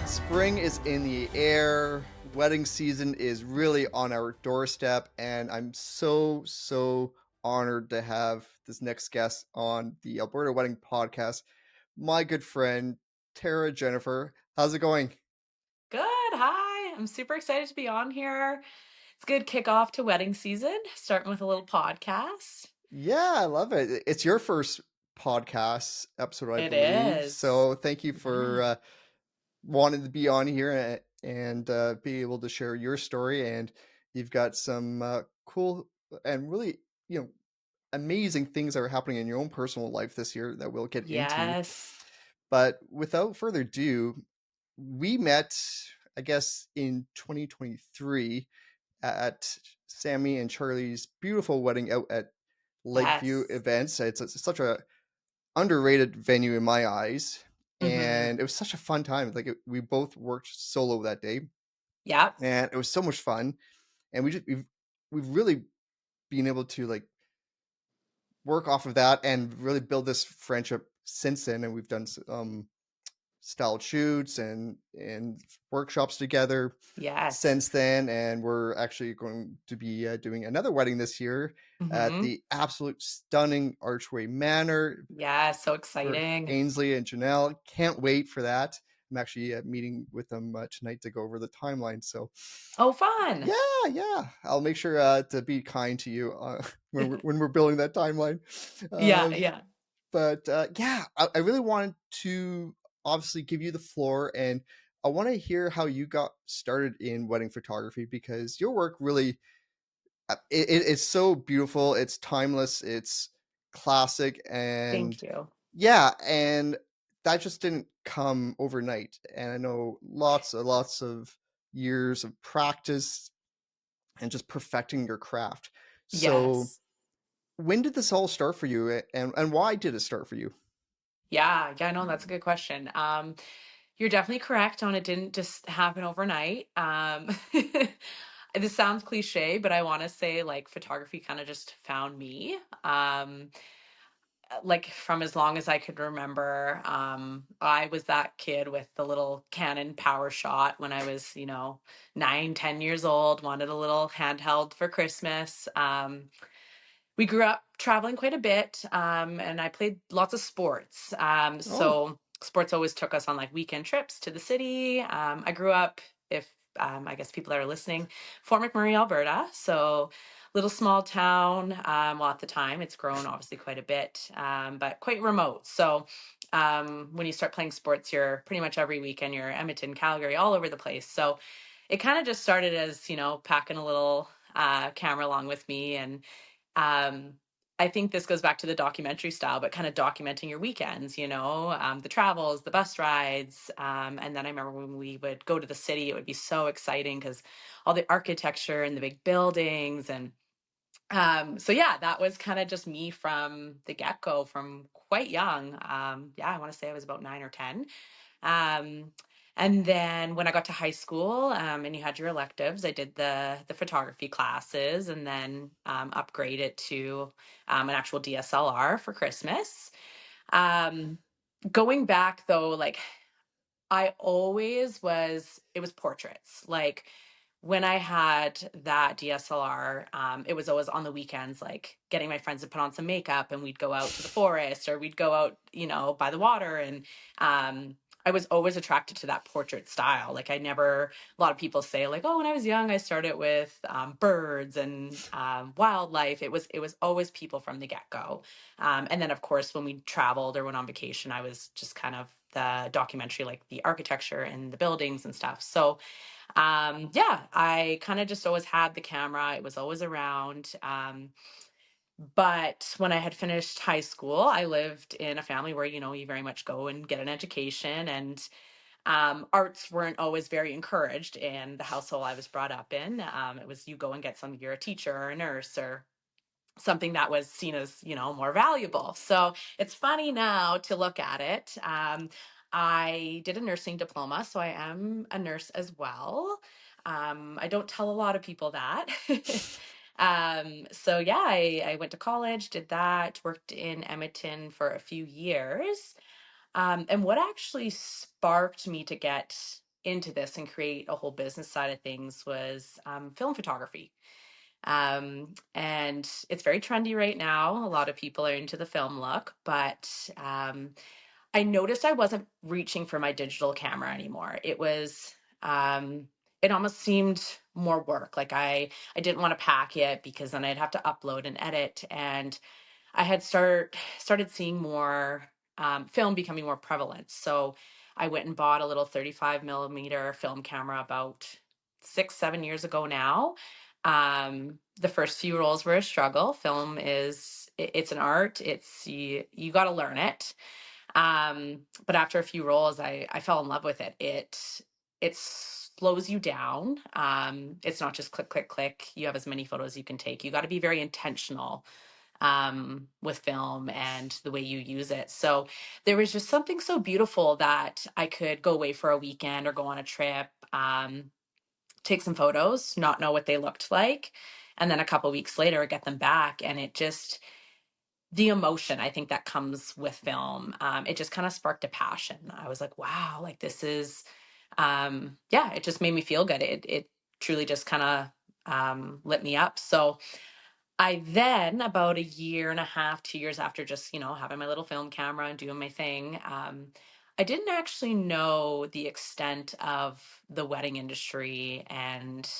Spring is in the air. Wedding season is really on our doorstep, and I'm so honored to have this next guest on the Alberta Wedding Podcast. My good friend Tara Jennifer. How's it going? Good. Hi. I'm super excited to be on here. It's a good kickoff to wedding season, starting with a little podcast. Yeah, I love it. It's your first podcast episode, I It believe. is. So thank you Yeah. for wanting to be on here and be able to share your story. And you've got some cool and really, you know, amazing things that are happening in your own personal life this year that we'll get into. Yes. But without further ado, we met, I guess, in 2023 at Sammy and Charlie's beautiful wedding out at Lakeview Yes. Events. It's such a underrated venue in my eyes, Mm-hmm. and it was such a fun time. We both worked solo that day, Yep. and it was so much fun. And we've really been able to work off of that and really build this friendship since then. And we've done styled shoots and workshops together Yes. since then, and we're actually going to be doing another wedding this year at Mm-hmm. the absolute stunning Archway Manor Yeah. So for exciting. Ainsley and Janelle. Can't wait for that. I'm actually meeting with them tonight to go over the timeline. So Oh, fun. yeah, yeah, I'll make sure to be kind to you when we're building that timeline. Yeah. Um, Yeah. but yeah, I really wanted to obviously give you the floor, and I want to hear how you got started in wedding photography because your work really it's so beautiful, it's timeless, it's classic, and Thank you. yeah, and that just didn't come overnight. And I know lots of years of practice and just perfecting your craft. So Yes. when did this all start for you, and why did it start for you? Yeah. Yeah. No, that's a good question. You're definitely correct on it didn't just happen overnight. This sounds cliche, but I want to say like photography kind of just found me. Like from as long as I could remember, I was that kid with the little Canon Power Shot when I was, 9, 10 years old, wanted a little handheld for Christmas. We grew up traveling quite a bit, and I played lots of sports. Oh, So sports always took us on like weekend trips to the city. I grew up, if I guess people that are listening, Fort McMurray, Alberta. So little small town. Well, at the time, it's grown obviously quite a bit, but quite remote. So when you start playing sports, you're pretty much every weekend. You're Edmonton, Calgary, all over the place. So it kind of just started as packing a little camera along with me and um, I think this goes back to the documentary style, but kind of documenting your weekends, the travels, the bus rides. And then I remember when we would go to the city, it would be so exciting because all the architecture and the big buildings. And so, yeah, that was kind of just me from the get go, from quite young. Yeah, I want to say I was about 9 or 10. Um, and then when I got to high school, and you had your electives, I did the photography classes, and then upgraded to an actual DSLR for Christmas. Um, Going back though, like I always was, it was portraits. Like when I had that DSLR, it was always on the weekends, like getting my friends to put on some makeup and we'd go out to the forest or we'd go out, by the water. And I was always attracted to that portrait style. Like I never, a lot of people say like, oh, when I was young, I started with birds and wildlife. It was always people from the get go. And then of course, when we traveled or went on vacation, I was just kind of the documentary, like the architecture and the buildings and stuff. So yeah, I kind of just always had the camera. It was always around. But when I had finished high school, I lived in a family where, you very much go and get an education, and arts weren't always very encouraged in the household I was brought up in. It was you go and get some, you're a teacher or a nurse or something that was seen as more valuable. So it's funny now to look at it. I did a nursing diploma, so I am a nurse as well. I don't tell a lot of people that. So yeah, I went to college, did that, worked in Edmonton for a few years. And what actually sparked me to get into this and create a whole business side of things was film photography. And it's very trendy right now. A lot of people are into the film look, but I noticed I wasn't reaching for my digital camera anymore. Um, it almost seemed more work. Like I didn't want to pack it because then I'd have to upload and edit. And I had started seeing more film becoming more prevalent. So I went and bought a little 35 millimeter film camera about 6, 7 years ago now. The first few rolls were a struggle. Film it's an art. You got to learn it. But after a few rolls, I fell in love with it. It slows you down. It's not just click, click, click. You have as many photos as you can take. You got to be very intentional with film and the way you use it. So there was just something so beautiful that I could go away for a weekend or go on a trip, take some photos, not know what they looked like, and then a couple weeks later get them back, and it just the emotion I think that comes with film, it just kind of sparked a passion. I was like, wow, like this is, yeah, it just made me feel good. It truly just kind of lit me up. So I then, about a year and a half, 2 years after just, having my little film camera and doing my thing, I didn't actually know the extent of the wedding industry and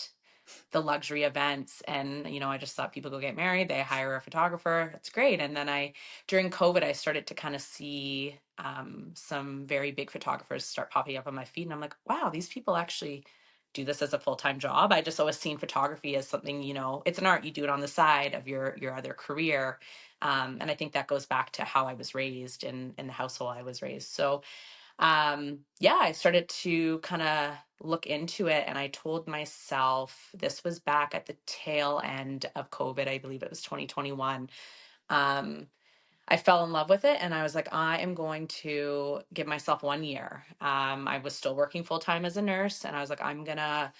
the luxury events. And, I just thought people go get married, they hire a photographer. That's great. And then during COVID, I started to kind of see some very big photographers start popping up on my feed. And I'm like, wow, these people actually do this as a full-time job. I just always seen photography as something, it's an art. You do it on the side of your other career. And I think that goes back to how I was raised in the household I was raised. So yeah, I started to kind of look into it, and I told myself, this was back at the tail end of COVID. I believe it was 2021. Um, I fell in love with it, and I was like, I am going to give myself 1 year. I was still working full time as a nurse, and I was like, I'm gonna,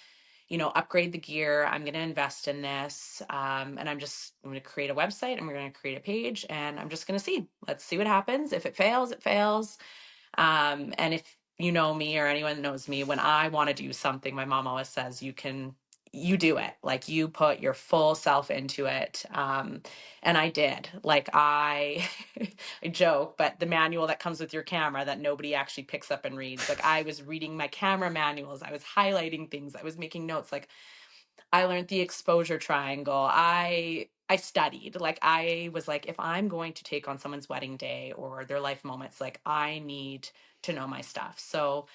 upgrade the gear. I'm gonna invest in this, and I'm gonna create a website. I'm gonna create a page, and I'm just gonna see. Let's see what happens. If it fails, it fails. And if you know me or anyone knows me, when I want to do something, my mom always says, you do it. Like you put your full self into it. And I did. Like I joke, but the manual that comes with your camera that nobody actually picks up and reads. Like I was reading my camera manuals. I was highlighting things. I was making notes. Like I learned the exposure triangle. I studied. Like I was like, if I'm going to take on someone's wedding day or their life moments, like I need to know my stuff. So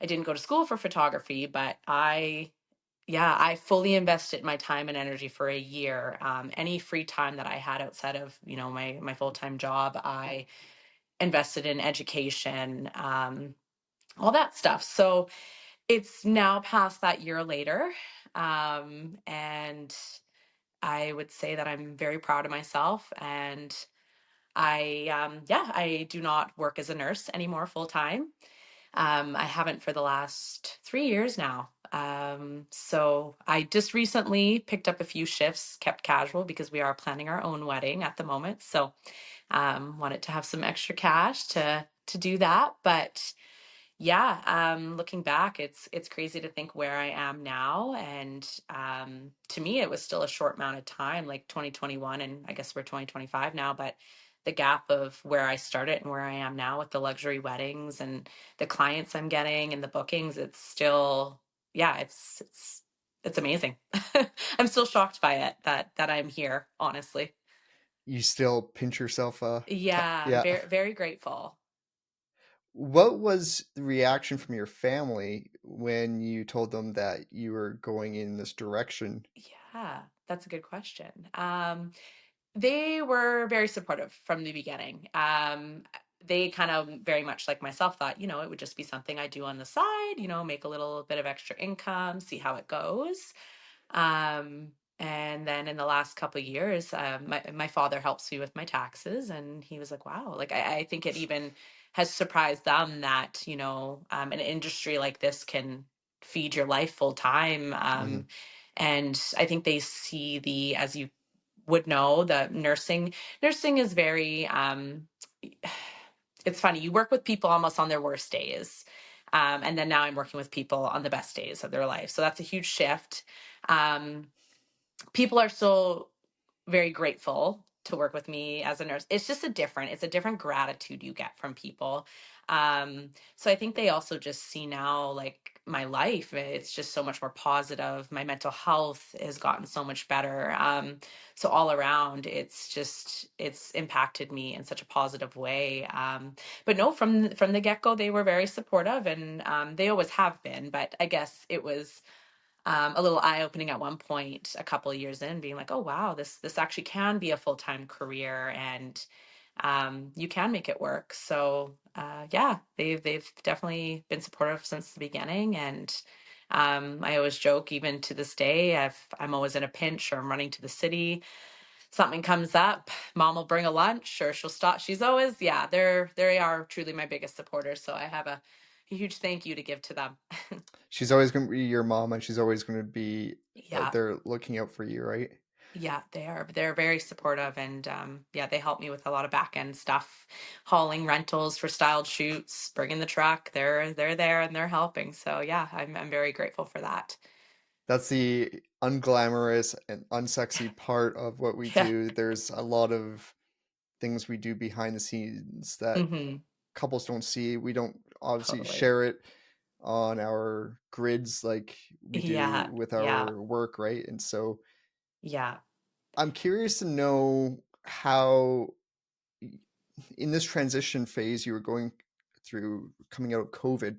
I didn't go to school for photography, but I fully invested my time and energy for a year. Any free time that I had outside of, my full-time job, I invested in education, all that stuff. So it's now past that year later. And I would say that I'm very proud of myself. And I do not work as a nurse anymore full time. I haven't for the last 3 years now. So I just recently picked up a few shifts, kept casual because we are planning our own wedding at the moment. So wanted to have some extra cash to do that. But yeah, looking back, it's crazy to think where I am now. And to me, it was still a short amount of time, like 2021, and I guess we're 2025 now, but the gap of where I started and where I am now with the luxury weddings and the clients I'm getting and the bookings, it's still, yeah, it's amazing. I'm still shocked by it that I'm here, honestly. You still pinch yourself, Yeah, yeah. very, very grateful. What was the reaction from your family when you told them that you were going in this direction? Yeah, that's a good question. They were very supportive from the beginning. They kind of very much like myself thought, it would just be something I do on the side, make a little bit of extra income, see how it goes. Um, and then in the last couple of years, my father helps me with my taxes, and he was like, "Wow!" Like I think it even has surprised them that an industry like this can feed your life full time. Hmm. And I think they see as you would know, the nursing is very it's funny. You work with people almost on their worst days. And then now I'm working with people on the best days of their life. So that's a huge shift. Um, People are so very grateful to work with me as a nurse. It's a different gratitude you get from people. So I think they also just see now like my life, it's just so much more positive. My mental health has gotten so much better. So all around, it's impacted me in such a positive way. But no, from the get go, they were very supportive, and they always have been. But I guess it was a little eye opening at one point, a couple of years in, being like, oh wow, this actually can be a full time career, and you can make it work. So yeah, they've definitely been supportive since the beginning, and I always joke, even to this day, I'm always in a pinch or I'm running to the city. Something comes up, mom will bring a lunch or she'll stop. She's always, yeah, they are truly my biggest supporters. So I have a huge thank you to give to them. She's always going to be your mom, and she's always going to be Yeah. there looking out for you, right? Yeah, they are. They're very supportive, and yeah, they help me with a lot of back end stuff, hauling rentals for styled shoots, bringing the truck. They're there and they're helping. So yeah, I'm very grateful for that. That's the unglamorous and unsexy part of what we Yeah, do. There's a lot of things we do behind the scenes that hmm, couples don't see. We don't obviously totally. share it on our grids like we do Yeah, with yeah, our work, right? And so yeah. I'm curious to know how, in this transition phase you were going through coming out of COVID,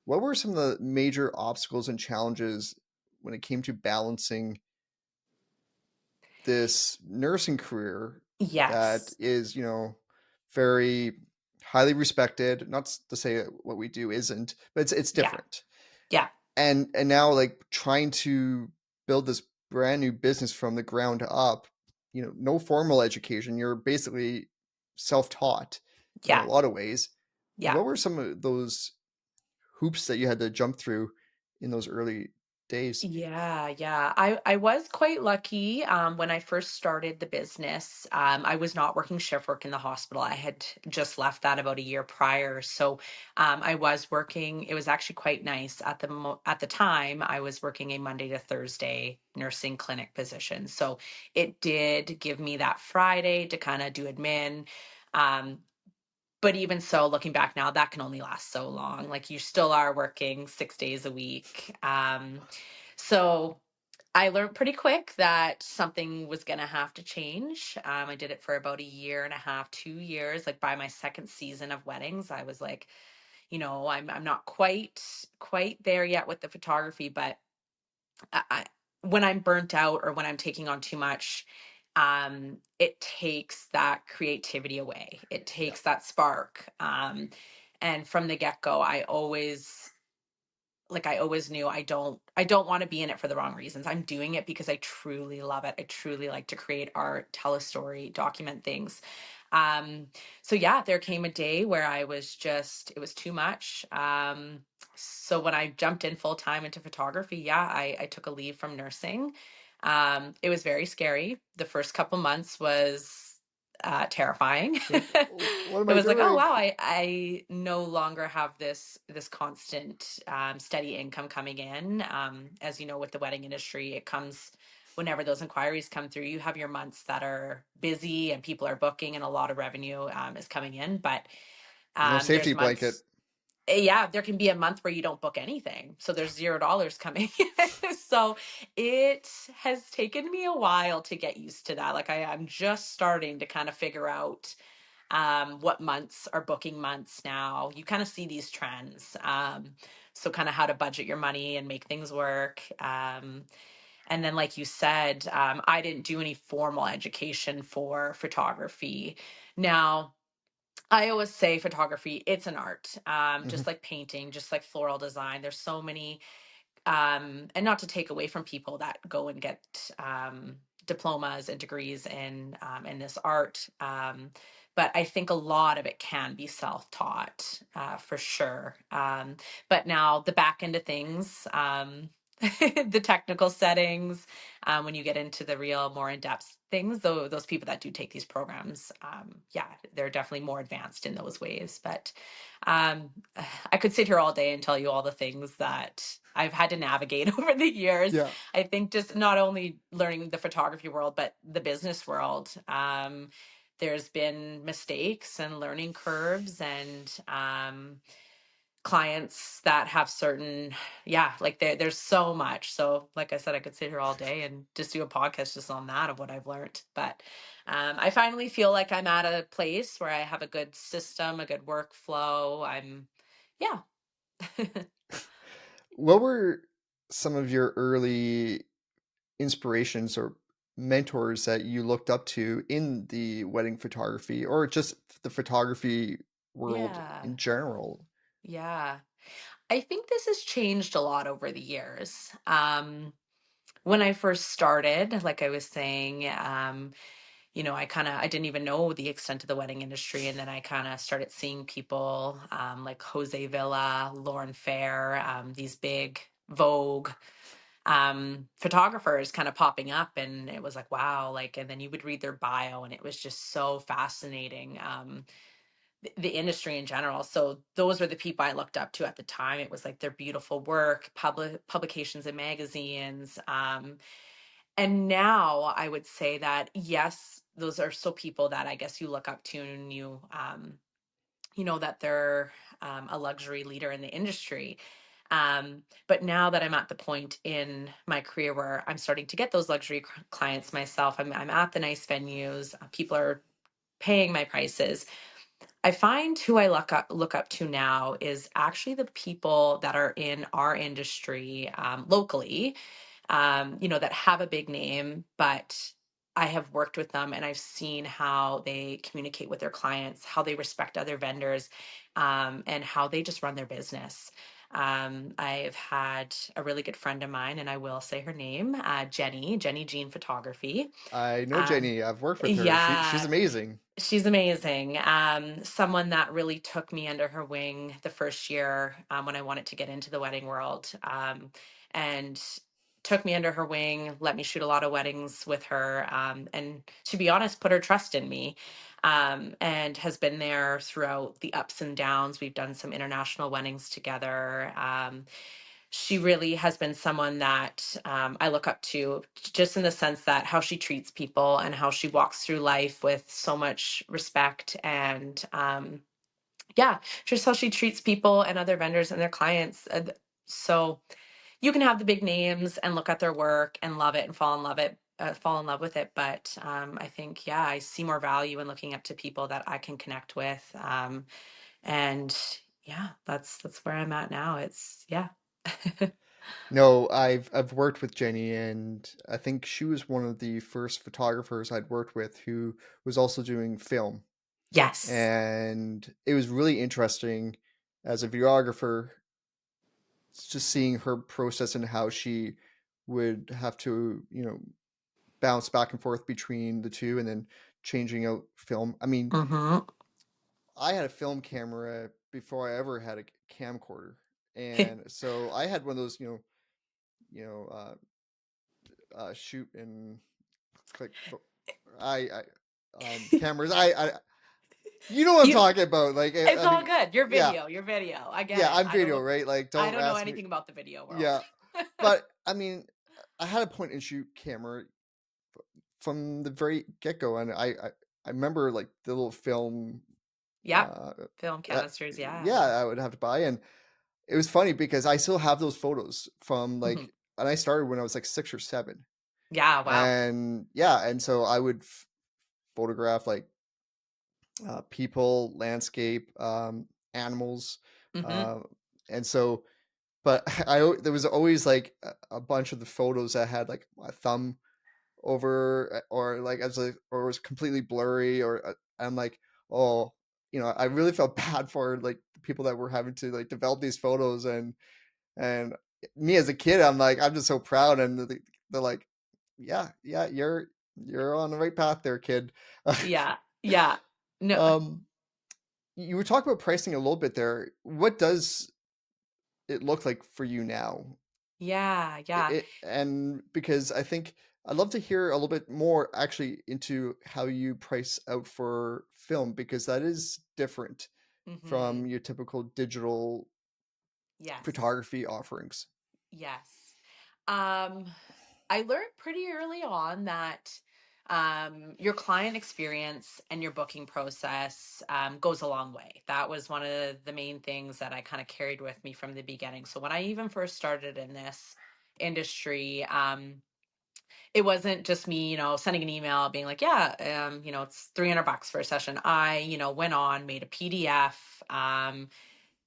what were some of the major obstacles and challenges when it came to balancing this nursing career that Yes. is, very highly respected? Not to say that what we do isn't, but it's Yeah, different. yeah, And now, like, trying to build this brand new business from the ground up, no formal education. You're basically self-taught in a yeah, lot of ways. yeah. What were some of those hoops that you had to jump through in those early days? Yeah, yeah. I was quite lucky when I first started the business. I was not working shift work in the hospital. I had just left that about a year prior. So I was working. It was actually quite nice at the time. I was working a Monday to Thursday nursing clinic position. So it did give me that Friday to kind of do admin. Um, but even so, looking back now, that can only last so long. Like you still are working 6 days a week. So I learned pretty quick that something was going to have to change. I did it for about a year and a half, 2 years. Like by my second season of weddings, I was like, I'm not quite there yet with the photography, but I, when I'm burnt out or when I'm taking on too much, it takes that creativity away. It Yeah. takes that spark. And from the get go, I always knew I don't want to be in it for the wrong reasons. I'm doing it because I truly love it. I truly like to create art, tell a story, document things. Um, so yeah, there came a day where it was too much. So when I jumped in full time into photography, yeah, I took a leave from nursing. It was very scary. The first couple months was terrifying. Like, what am It I was like, oh doing? wow, I no longer have this constant steady income coming in. As you know, with the wedding industry, it comes whenever those inquiries come through. You have your months that are busy and people are booking, and a lot of revenue is coming in. But There's no there's safety blanket. months, yeah, there can be a month where you don't book anything, so there's $0 coming in. So it has taken me a while to get used to that. Like I'm just starting to kind of figure out what months are booking months now. You kind of see these trends. So kind of how to budget your money and make things work. And then, like you said, I didn't do any formal education for photography. Now, I always say photography, it's an art, Hmm. just like painting, just like floral design. There's so many and not to take away from people that go and get diplomas and degrees in this art, but I think a lot of it can be self-taught for sure. But now the back end of things, the technical settings, when you get into the real more in-depth things, though those people that do take these programs, yeah, they're definitely more advanced in those ways. But um, I could sit here all day and tell you all the things that I've had to navigate over the years. Yeah. I think just not only learning the photography world, but the business world. There's been mistakes and learning curves, and clients that have certain, yeah, like there's so much. So like I said, I could sit here all day and just do a podcast just on that of what I've learned. But I finally feel like I'm at a place where I have a good system, a good workflow. I'm, yeah. What were some of your early inspirations or mentors that you looked up to in the wedding photography or just the photography world Yeah. in general? Yeah. I think this has changed a lot over the years. When I first started, like I was saying, I didn't even know the extent of the wedding industry. And then I kind of started seeing people like Jose Villa, Lauren Fair, these big Vogue photographers kind of popping up. And it was like, wow, like, and then you would read their bio and it was just so fascinating. The industry in general. So those were the people I looked up to at the time. It was like their beautiful work, publications and magazines. And now I would say that yes, those are still people that I guess you look up to, and you know that they're a luxury leader in the industry. But now that I'm at the point in my career where I'm starting to get those luxury clients myself, I'm at the nice venues, people are paying my prices. I find who I look up to now is actually the people that are in our industry locally, that have a big name, but I have worked with them and I've seen how they communicate with their clients, how they respect other vendors, and how they just run their business. I've had a really good friend of mine, and I will say her name, Jenny Jean Photography. I know Um, Jenny. I've worked with her. She's yeah, amazing. she's amazing. Someone that really took me under her wing the first year when I wanted to get into the wedding world, and took me under her wing, let me shoot a lot of weddings with her, and to be honest, put her trust in me, and has been there throughout the ups and downs. We've done some international weddings together. She really has been someone that I look up to, just in the sense that how she treats people and how she walks through life with so much respect. And yeah, just how she treats people and other vendors and their clients. So you can have the big names and look at their work and love it and fall in love with it. But I think, yeah, I see more value in looking up to people that I can connect with. And yeah, that's where I'm at now. It's, yeah. No, I've worked with Jenny, and I think she was one of the first photographers I'd worked with who was also doing film. Yes. And it was really interesting as a videographer just seeing her process and how she would have to, bounce back and forth between the two and then changing out film. I mean, Mhm. I had a film camera before I ever had a camcorder. And so I had one of those, you know, shoot and click. Cameras. You know what I'm You talking about. Like, It's I all mean, good. yeah, Your video. I get yeah, it. I'm video, right? Like, I don't don't know ask me. anything about the video world. Yeah, but I mean, I had a point and shoot camera from the very get go, and I remember like the little film, Yep. uh, Film that canisters, yeah. yeah, I would have to buy, and it was funny because I still have those photos from Mhm. like, and I started when I was like 6 or 7, Yeah, wow. and yeah, and so I would photograph like people, landscape, animals, Mhm. uh, and so. But there was always like a bunch of the photos that had like a thumb over or like as a or it was completely blurry or I'm like, oh, I really felt bad for like the people that were having to like develop these photos and me as a kid, I'm just so proud, and they're like, yeah, yeah, you're on the right path there, kid. Yeah. Yeah. No. um you were talking about pricing a little bit there. What does it look like for you now? Yeah, yeah. And because I think I'd love to hear a little bit more actually into how you price out for film because that is different Hmm. from your typical digital Yes. photography offerings. Yes. Um, I learned pretty early on that your client experience and your booking process goes a long way. That was one of the main things that I kind of carried with me from the beginning. So when I even first started in this industry, it wasn't just me, sending an email being like, yeah, it's $300 for a session. I, went on, made a PDF,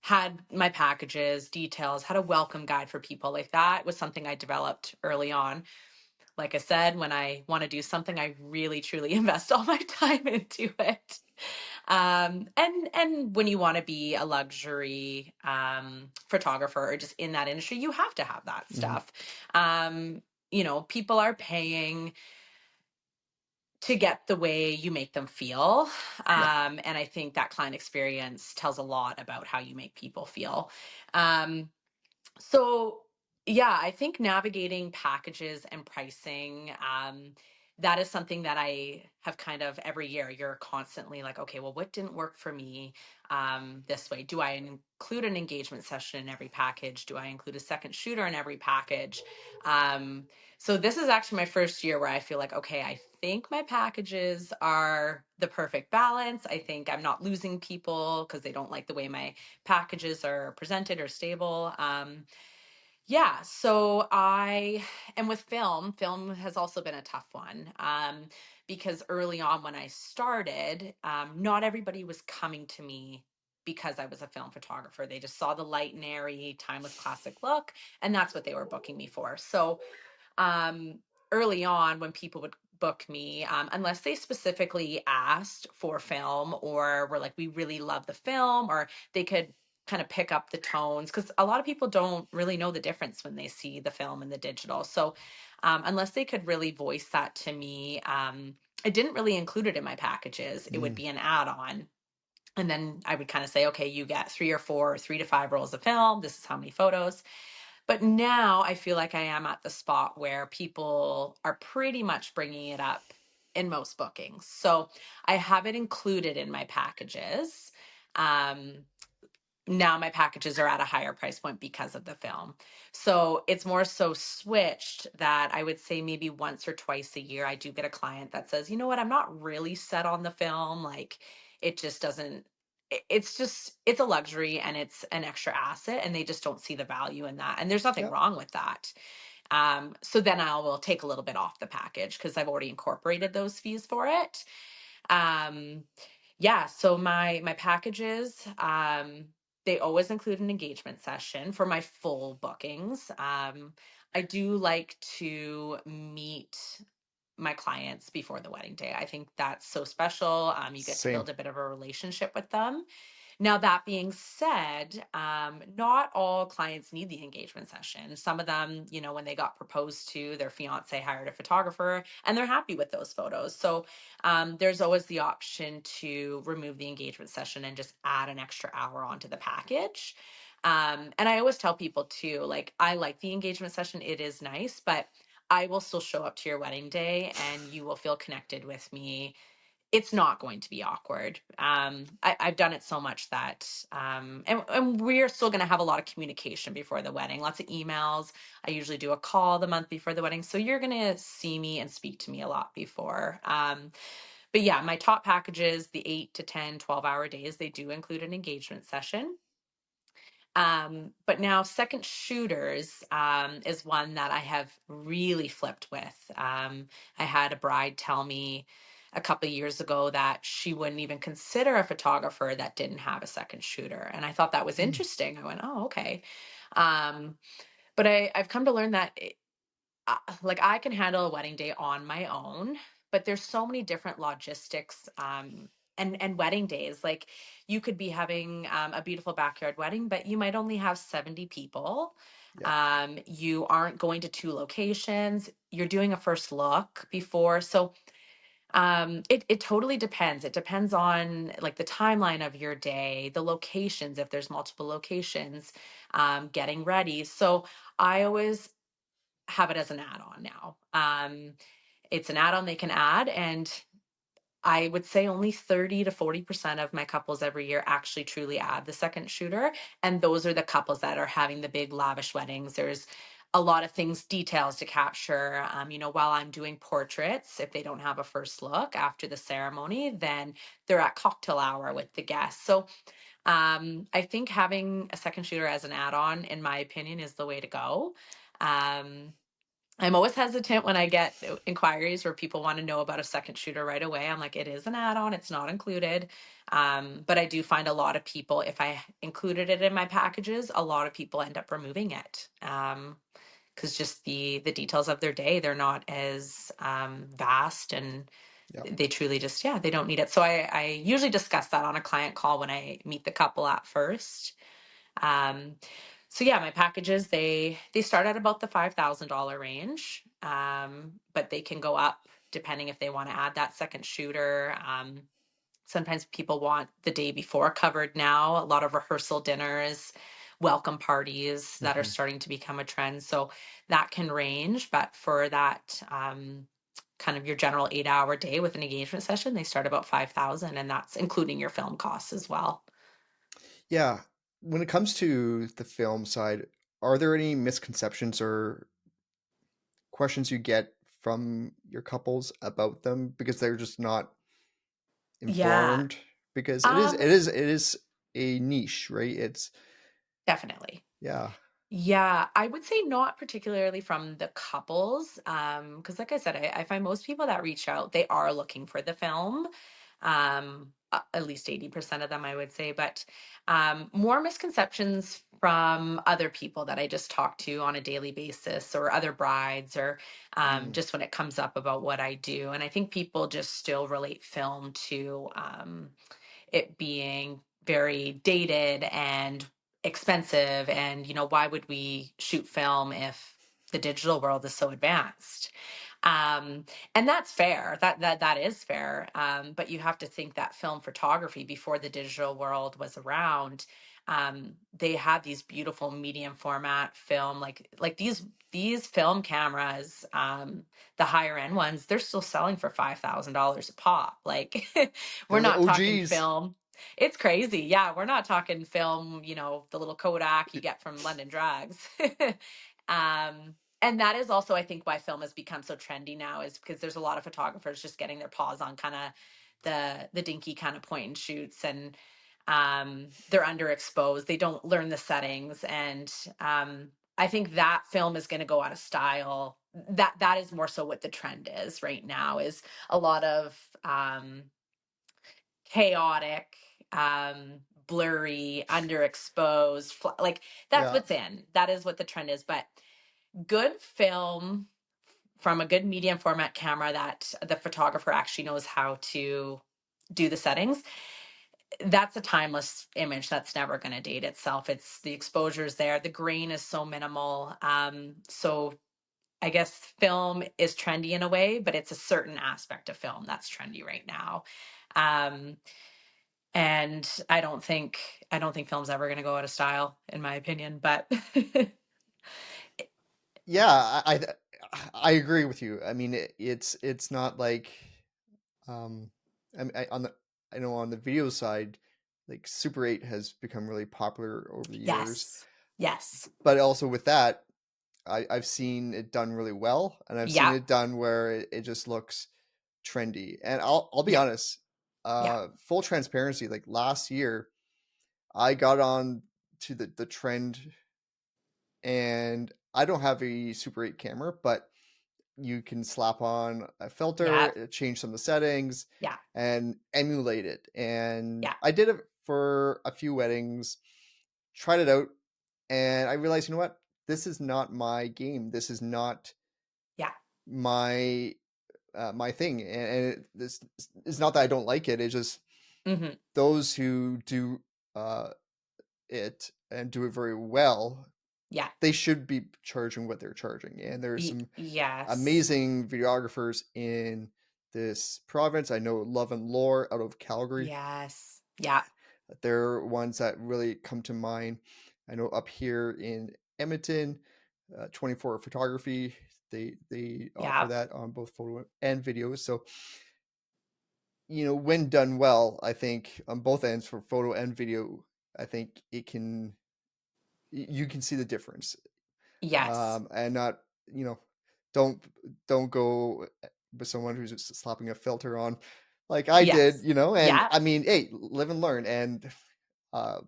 had my packages, details, had a welcome guide for people. Like that was something I developed early on. Like I said, when I want to do something, I really truly invest all my time into it. And when you want to be a luxury photographer or just in that industry, you have to have that Mhm. stuff. People are paying to get the way you make them feel. Yeah. And I think that client experience tells a lot about how you make people feel. Um, so yeah, I think navigating packages and pricing, that is something that I have kind of every year. You're constantly like, okay, well, what didn't work for me this way? Do I include an engagement session in every package? Do I include a second shooter in every package? Um, so this is actually my first year where I feel like, okay, I think my packages are the perfect balance. I think I'm not losing people because they don't like the way my packages are presented or stable. Yeah, so I and with film has also been a tough one because early on when I started, not everybody was coming to me because I was a film photographer. They just saw the light and airy, timeless classic look, and that's what they were booking me for. So um, early on when people would book me, unless they specifically asked for film or were like, we really love the film, or they could kind of pick up the tones, because a lot of people don't really know the difference when they see the film and the digital. So, unless they could really voice that to me, I didn't really include it in my packages. It would Mm. be an add on. And then I would kind of say, okay, you get 3 or 4, or 3 to 5 rolls of film. This is how many photos. But now I feel like I am at the spot where people are pretty much bringing it up in most bookings. So I have it included in my packages. Um, Now my packages are at a higher price point because of the film. So it's more so switched that I would say maybe once or twice a year I do get a client that says, you know what, I'm not really set on the film. Like it just doesn't it's a luxury and it's an extra asset and they just don't see the value in that. And there's nothing Yeah. wrong with that. So then I will take a little bit off the package because I've already incorporated those fees for it. Um, yeah, so my packages, they always include an engagement session for my full bookings. I do like to meet my clients before the wedding day. I think that's so special. You get to Same. build a bit of a relationship with them. Now, that being said, not all clients need the engagement session. Some of them, when they got proposed to, their fiance hired a photographer and they're happy with those photos. So there's always the option to remove the engagement session and just add an extra hour onto the package. And I always tell people too, like, I like the engagement session, it is nice, but I will still show up to your wedding day and you will feel connected with me. It's not going to be awkward. I've done it so much that, and we're still going to have a lot of communication before the wedding, lots of emails. I usually do a call the month before the wedding. So you're going to see me and speak to me a lot before. But yeah, my top packages, the 8 to 10, 12 hour days, they do include an engagement session. But now second shooters is one that I have really flipped with. I had a bride tell me a couple of years ago that she wouldn't even consider a photographer that didn't have a second shooter. And I thought that was Mm. interesting. I went, oh, okay. Um, but I've come to learn that like I can handle a wedding day on my own, but there's so many different logistics and wedding days. Like you could be having a beautiful backyard wedding, but you might only have 70 people. Yeah. You aren't going to two locations. You're doing a first look before. So it totally depends. It depends on like the timeline of your day, the locations, if there's multiple locations, getting ready. So I always have it as an add-on now. It's an add-on they can add, and I would say only 30 to 40% of my couples every year actually truly add the second shooter. And those are the couples that are having the big lavish weddings. There's a lot of things, details to capture. While I'm doing portraits, if they don't have a first look after the ceremony, then they're at cocktail hour with the guests. So I think having a second shooter as an add on, in my opinion, is the way to go. Um, I'm always hesitant when I get inquiries where people want to know about a second shooter right away. I'm like, it is an add-on, it's not included. But I do find a lot of people, if I included it in my packages, a lot of people end up removing it. Because just the details of their day, they're not as vast, and Yeah. they truly just, yeah, they don't need it. So I usually discuss that on a client call when I meet the couple at first. Um, so yeah, my packages, they start at about the $5,000 range, but they can go up depending if they want to add that second shooter. Sometimes people want the day before covered now. A lot of rehearsal dinners, welcome parties that are Hmm. starting to become a trend. So that can range, but for that kind of your general 8-hour day with an engagement session, they start about 5,000, and that's including your film costs as well. Yeah. When it comes to the film side, are there any misconceptions or questions you get from your couples about them because they're just not Yeah. informed? Because it is Um, it is it is a niche, right? It's Definitely. yeah. Yeah, I would say not particularly from the couples, because like I said, I find most people that reach out, they are looking for the film. At least 80% of them, I would say, but more misconceptions from other people that I just talk to on a daily basis, or other brides, or Mm, just when it comes up about what I do. And I think people just still relate film to it being very dated and expensive, and why would we shoot film if the digital world is so advanced? um and that's fair, that is fair, but you have to think that film photography before the digital world was around, they had these beautiful medium format film, like these film cameras, the higher end ones, they're still selling for $5,000 a pop. Like we're they're the not talking OGs. film. It's crazy. Yeah, we're not talking film, the little Kodak you get from London Drugs. And that is also, I think, why film has become so trendy now, is because there's a lot of photographers just getting their paws on kind of the dinky kind of point and shoots, and they're underexposed. They don't learn the settings, and I think that film is going to go out of style. That is more so what the trend is right now, is a lot of chaotic, blurry, underexposed, like that's Yeah. what's in. That is what the trend is. But good film from a good medium format camera that the photographer actually knows how to do the settings, that's a timeless image that's never going to date itself. It's the exposure's there, the grain is so minimal. So I guess film is trendy in a way, but it's a certain aspect of film that's trendy right now. um and I don't think film's ever going to go out of style, in my opinion, but Yeah, I agree with you. I mean, it's not like um on the I know on the video side, like Super 8 has become really popular over the years, yes, yes, but also with that, I've seen it done really well, and I've seen yeah, it done where it just looks trendy. And I'll be yeah, honest, yeah, full transparency, like last year, I got on to the trend, and I don't have a Super 8 camera, but you can slap on a yeah, filter, change some of the settings, yeah, and emulate it. And yeah, I did it for a few weddings, tried it out, and I realized, you know what? This is not my game. This is not yeah. my my thing. This is not that I don't like it. It's just Hmm. those who do uh, it and do it very well, Yeah. they should be charging what they're charging. And there's some Yes. amazing videographers in this province. I know Love and Lore out of Calgary. Yes. Yeah. They're ones that really come to mind. I know up here in Edmonton, 24 photography. They offer Yeah. that on both photo and video. So when done well, I think on both ends for photo and video, I think you can see the difference. Yes. And not you know don't don't go with someone who's just slapping a filter on like I did, Yes. and Yeah. I mean, hey, live and learn. Uh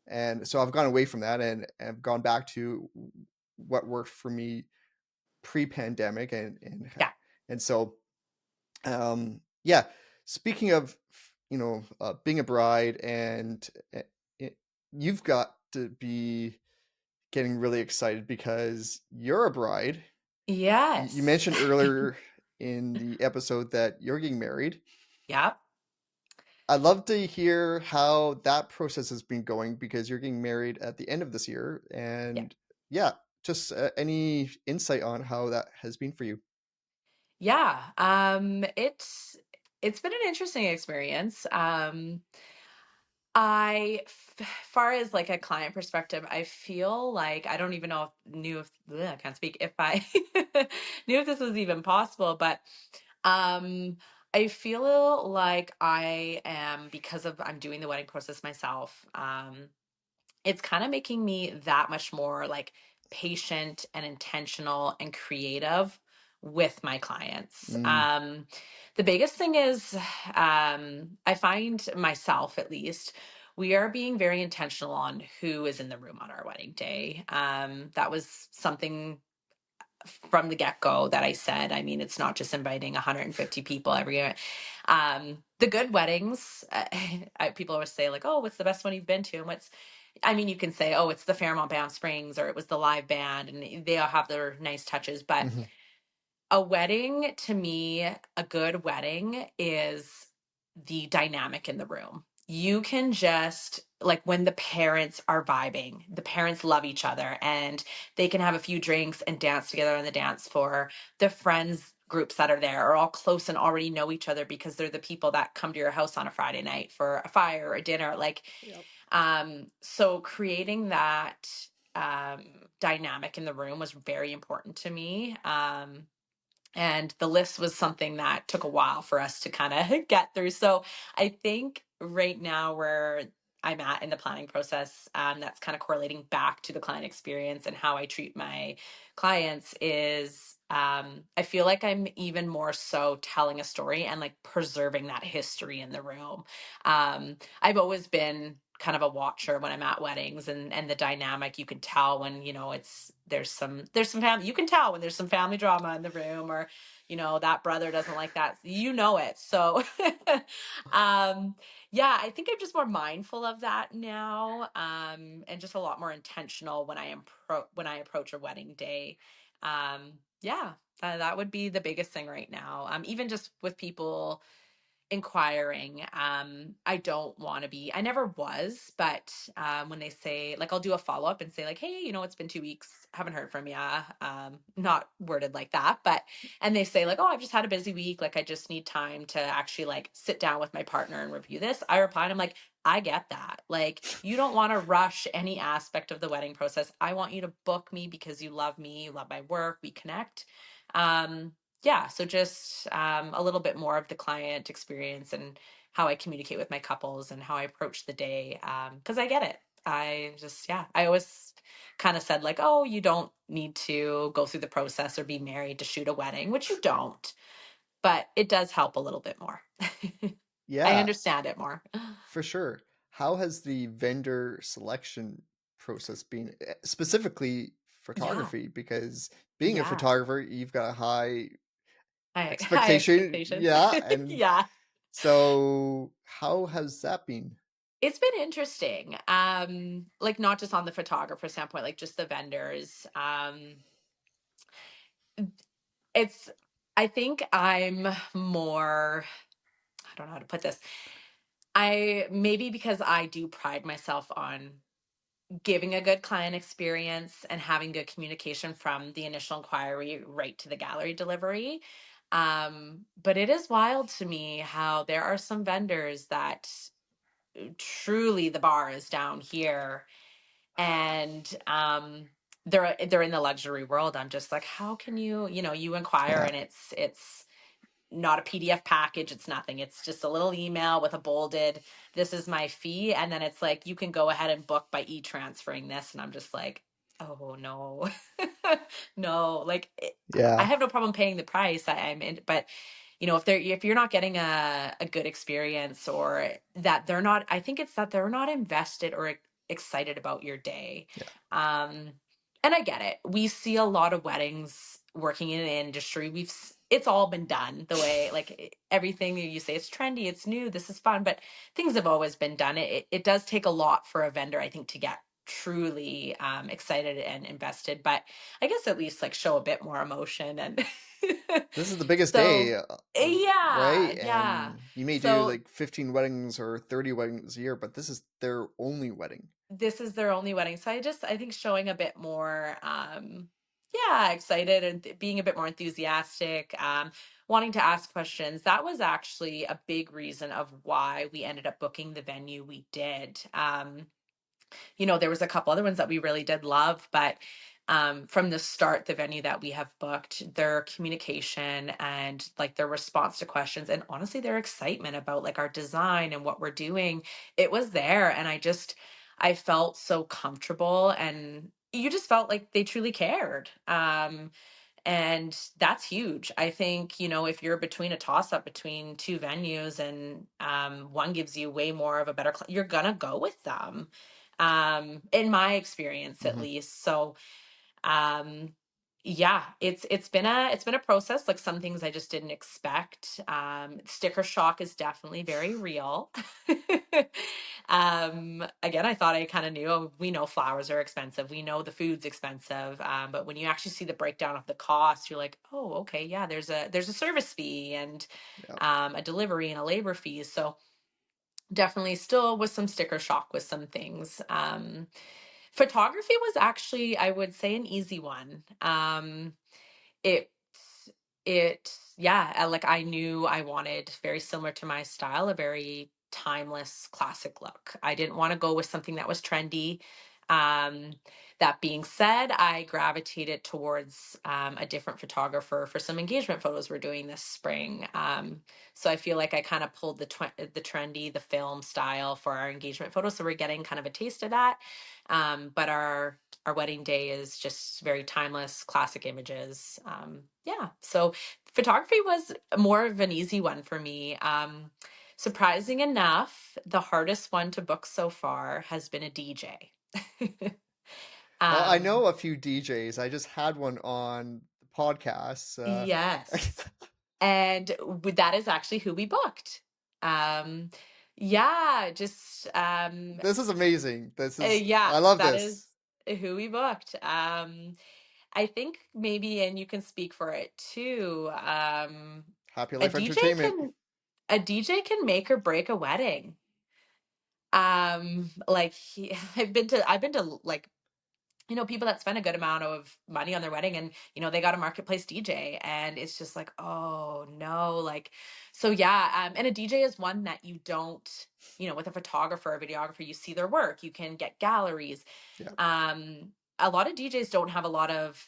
and so I've gone away from that and I've gone back to what worked for me pre-pandemic, Yeah. and so yeah, speaking of being a bride, and it, you've got to be getting really excited because you're a bride. You Yes. mentioned earlier in the episode that you're getting married. Yeah. I'd love to hear how that process has been going because you're getting married at the end of this year. Yeah. And yeah, just any insight on how that has been for you. Yeah. It's been an interesting experience. Far as like a client perspective, I feel like I don't even know if knew if I can't speak if I knew if this was even possible, but um, I feel like I am because of I'm doing the wedding process myself. It's kind of making me that much more like patient and intentional and creative with my clients. Mm, The biggest thing is, I find myself at least, we are being very intentional on who is in the room on our wedding day. That was something from the get-go that I said. I mean, it's not just inviting 150 people every year. The good weddings, people always say like, oh, what's the best one you've been to? And I mean, you can say, oh, it's the Fairmont Banff Springs or it was the live band, and they all have their nice touches. But mhm, a wedding, to me, a good wedding is the dynamic in the room. You can just, like, when the parents are vibing, the parents love each other and they can have a few drinks and dance together on the dance floor. The friends groups that are there are all close and already know each other because they're the people that come to your house on a Friday night for a fire or a dinner. Like, Yep. so creating that um, dynamic in the room was very important to me. And the list was something that took a while for us to kind of get through. So I think right now where I'm at in the planning process, that's kind of correlating back to the client experience and how I treat my clients is I feel like I'm even more so telling a story and like preserving that history in the room. I've always been kind of a watcher when I'm at weddings, and the dynamic you can tell when it's there's some family, you can tell when there's some family drama in the room, or that brother doesn't like that, it. So um yeah, I think I'm just more mindful of that now, and just a lot more intentional when when I approach a wedding day. Yeah, that would be the biggest thing right now, even just with people inquiring. I don't want to be, I never was, but when they say, like, I'll do a follow up and say, like, hey, it's been 2 weeks, haven't heard from you. Not worded like that, but, and they say, like, oh, I've just had a busy week. Like, I just need time to actually like sit down with my partner and review this. I reply and I'm like, I get that. Like, you don't want to rush any aspect of the wedding process. I want you to book me because you love me, you love my work, we connect. Yeah, so just a little bit more of the client experience and how I communicate with my couples and how I approach the day, because I get it. I just, yeah, I always kind of said like, oh, you don't need to go through the process or be married to shoot a wedding, which you don't, but it does help a little bit more. I Yeah, understand it more. for sure. How has the vendor selection process been, specifically Yeah, photography? Because being a yeah, photographer, you've got a high high expectation. expectations. Yeah. And Yeah. so, how has that been? It's been interesting. Like, not just on the photographer standpoint, like just the vendors. It's I think I'm more, I don't know how to put this. I maybe because I do pride myself on giving a good client experience and having good communication from the initial inquiry right to the gallery delivery. But it is wild to me how there are some vendors that truly the bar is down here, and they're in the luxury world. I'm just like, how can you, you inquire Yeah. and it's not a PDF package, it's nothing. It's just a little email with a bolded, this is my fee. And then it's like, you can go ahead and book by e-transferring this. And I'm just like, oh no. No, like I Yeah. have no problem paying the price. I'm in, but if you're not getting a good experience, or that they're not, I think it's that they're not invested or excited about your day. Yeah. Um, and I get it. We see a lot of weddings working in an industry. It's all been done the way, like everything that you say, it's trendy, it's new, this is fun, but things have always been done. It does take a lot for a vendor, I think, to get truly excited and invested. But I guess at least like show a bit more emotion and This is the biggest so day, yeah, right? yeah. And you may do So like 15 weddings or 30 weddings a year, but this is their only wedding. this is their only wedding. So I think showing a bit more yeah, excited and being a bit more enthusiastic, wanting to ask questions. That was actually a big reason of why we ended up booking the venue we did. There was a couple other ones that we really did love, but from the start, the venue that we have booked, their communication and like their response to questions, and honestly, their excitement about like our design and what we're doing, it was there. And I felt so comfortable, and you just felt like they truly cared. And that's huge. I think, if you're between a toss up between two venues, and one gives you way more of a better, you're going to go with them. In my experience, at Hmm. least. So, um, yeah, it's been a process. Like some things I just didn't expect. Sticker shock is definitely very real. Again, I thought I kind of knew. Oh, we know flowers are expensive. We know the food's expensive. But when you actually see the breakdown of the cost, you're like, oh, okay, yeah. There's a service fee and Yeah. a delivery and a labor fee. So definitely still was some sticker shock with some things. Photography was actually, I would say, an easy one. It yeah, like I knew I wanted very similar to my style, a very timeless classic look. I didn't want to go with something that was trendy. Um, that being said, I gravitated towards a different photographer for some engagement photos we're doing this spring. So I feel like I kind of pulled the trendy, the film style for our engagement photos. So we're getting kind of a taste of that. But our wedding day is just very timeless, classic images. Yeah, so photography was more of an easy one for me. Surprising enough, the hardest one to book so far has been a DJ. Well, I um, know a few DJs. I just had one on the podcast. yes, and that is actually who we booked. Um, yeah, just This is amazing. yeah, I love that this. is who we booked. I think maybe, and you can speak for it too. Happy A Life DJ Entertainment. can a DJ can make or break a wedding. Like I've been to like people that spend a good amount of money on their wedding, and they got a marketplace DJ, and it's just like, oh no, like, so yeah. And a DJ is one that you don't, with a photographer or videographer, you see their work, you can get galleries. Yeah. um a lot of DJs don't have a lot of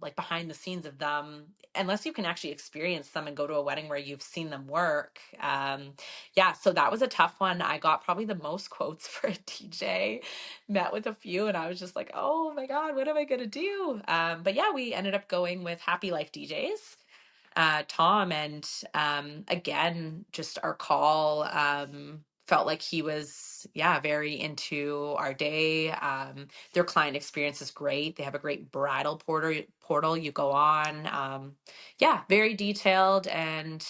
like behind the scenes of them, unless you can actually experience them and go to a wedding where you've seen them work. Yeah, so that was a tough one. I got probably the most quotes for a DJ, met with a few, and I was just like, oh my god, what am I gonna do? But yeah, we ended up going with Happy Life DJs, Tom, and again, just our call felt like he was, yeah, very into our day. Their client experience is great. They have a great bridal portal you go on. Yeah, very detailed, and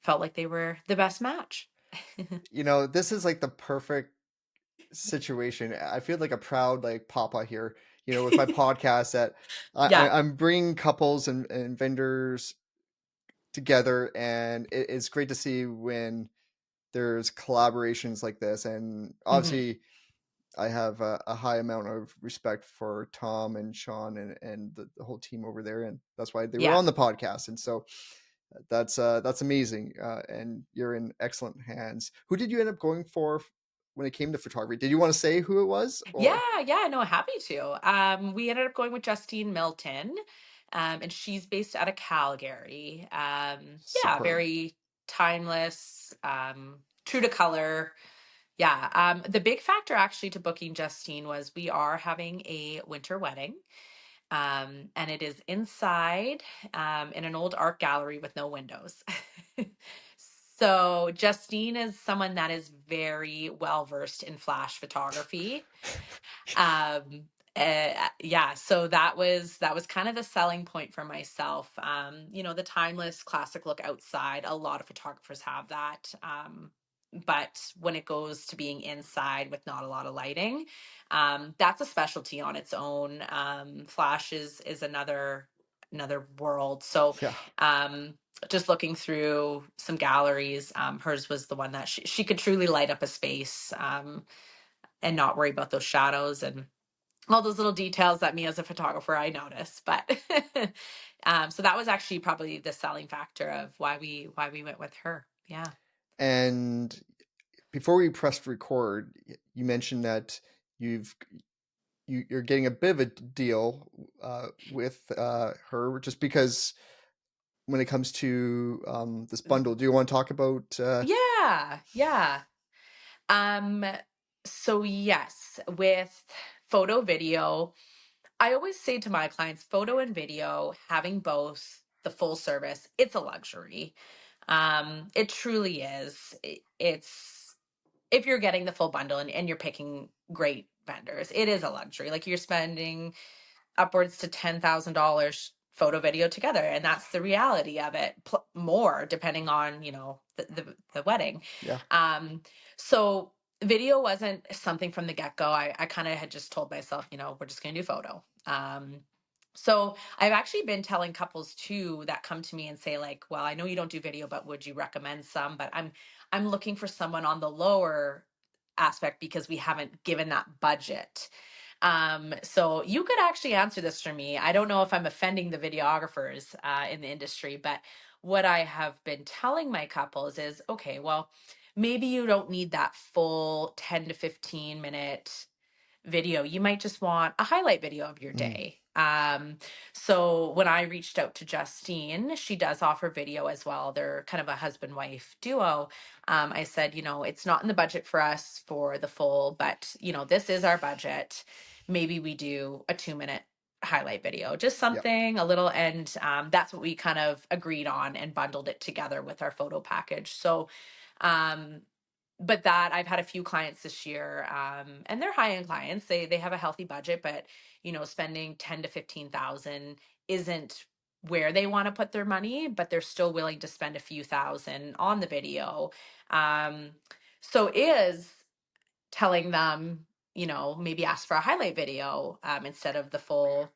felt like they were the best match. This is like the perfect situation. I feel like a proud like papa here, with my podcast that Yeah. I'm bringing couples and vendors together, and it's great to see when there's collaborations like this. And Hmm. obviously, I have a high amount of respect for Tom and Sean and the whole team over there, and that's why they were Yeah. on the podcast. And so that's amazing, and you're in excellent hands. Who did you end up going for when it came to photography. Did you want to say who it was, Yeah, or yeah, no, happy to. We ended up going with Justine Milton, and she's based out of Calgary. Yeah, superb? very timeless, true to color. Yeah, the big factor actually to booking Justine was we are having a winter wedding, and it is inside in an old art gallery with no windows. So Justine is someone that is very well versed in flash photography. um yeah, so that was kind of the selling point for myself. The timeless classic look outside, a lot of photographers have that. But when it goes to being inside with not a lot of lighting, that's a specialty on its own. Flash is another world. So Yeah. um just looking through some galleries, hers was the one that she could truly light up a space, and not worry about those shadows and all those little details that me as a photographer I notice. But so that was actually probably the selling factor of why we went with her. Yeah. And before we pressed record, you mentioned that you've you're getting a bit of a deal with her, just because when it comes to this bundle. Do you want to talk about? Yeah, yeah. Um, so yes, with photo video, I always say to my clients, photo and video, having both the full service, it's a luxury. It truly is. It's if you're getting the full bundle and you're picking great vendors, it is a luxury. Like, you're spending upwards to $10,000 photo video together, and that's the reality of it. More depending on the wedding. Yeah. So video wasn't something from the get-go. I kind of had just told myself, we're just going to do photo. So I've actually been telling couples too that come to me and say, like, well, I know you don't do video, but would you recommend some? But I'm looking for someone on the lower aspect because we haven't given that budget. So you could actually answer this for me. I don't know if I'm offending the videographers in the industry, but what I have been telling my couples is, okay, well, maybe you don't need that full 10 to 15 minute video. You might just want a highlight video of your Mm. day. So when I reached out to Justine, she does offer video as well. They're kind of a husband wife duo. I said, it's not in the budget for us for the full, but this is our budget. Maybe we do a 2-minute highlight video, just Yeah. something a little. And that's what we kind of agreed on and bundled it together with our photo package. So, um, but that I've had a few clients this year, and they're high end clients. They have a healthy budget, but spending 10 to 15,000 isn't where they want to put their money, but they're still willing to spend a few thousand on the video. Um, so is telling them, maybe ask for a highlight video instead of the full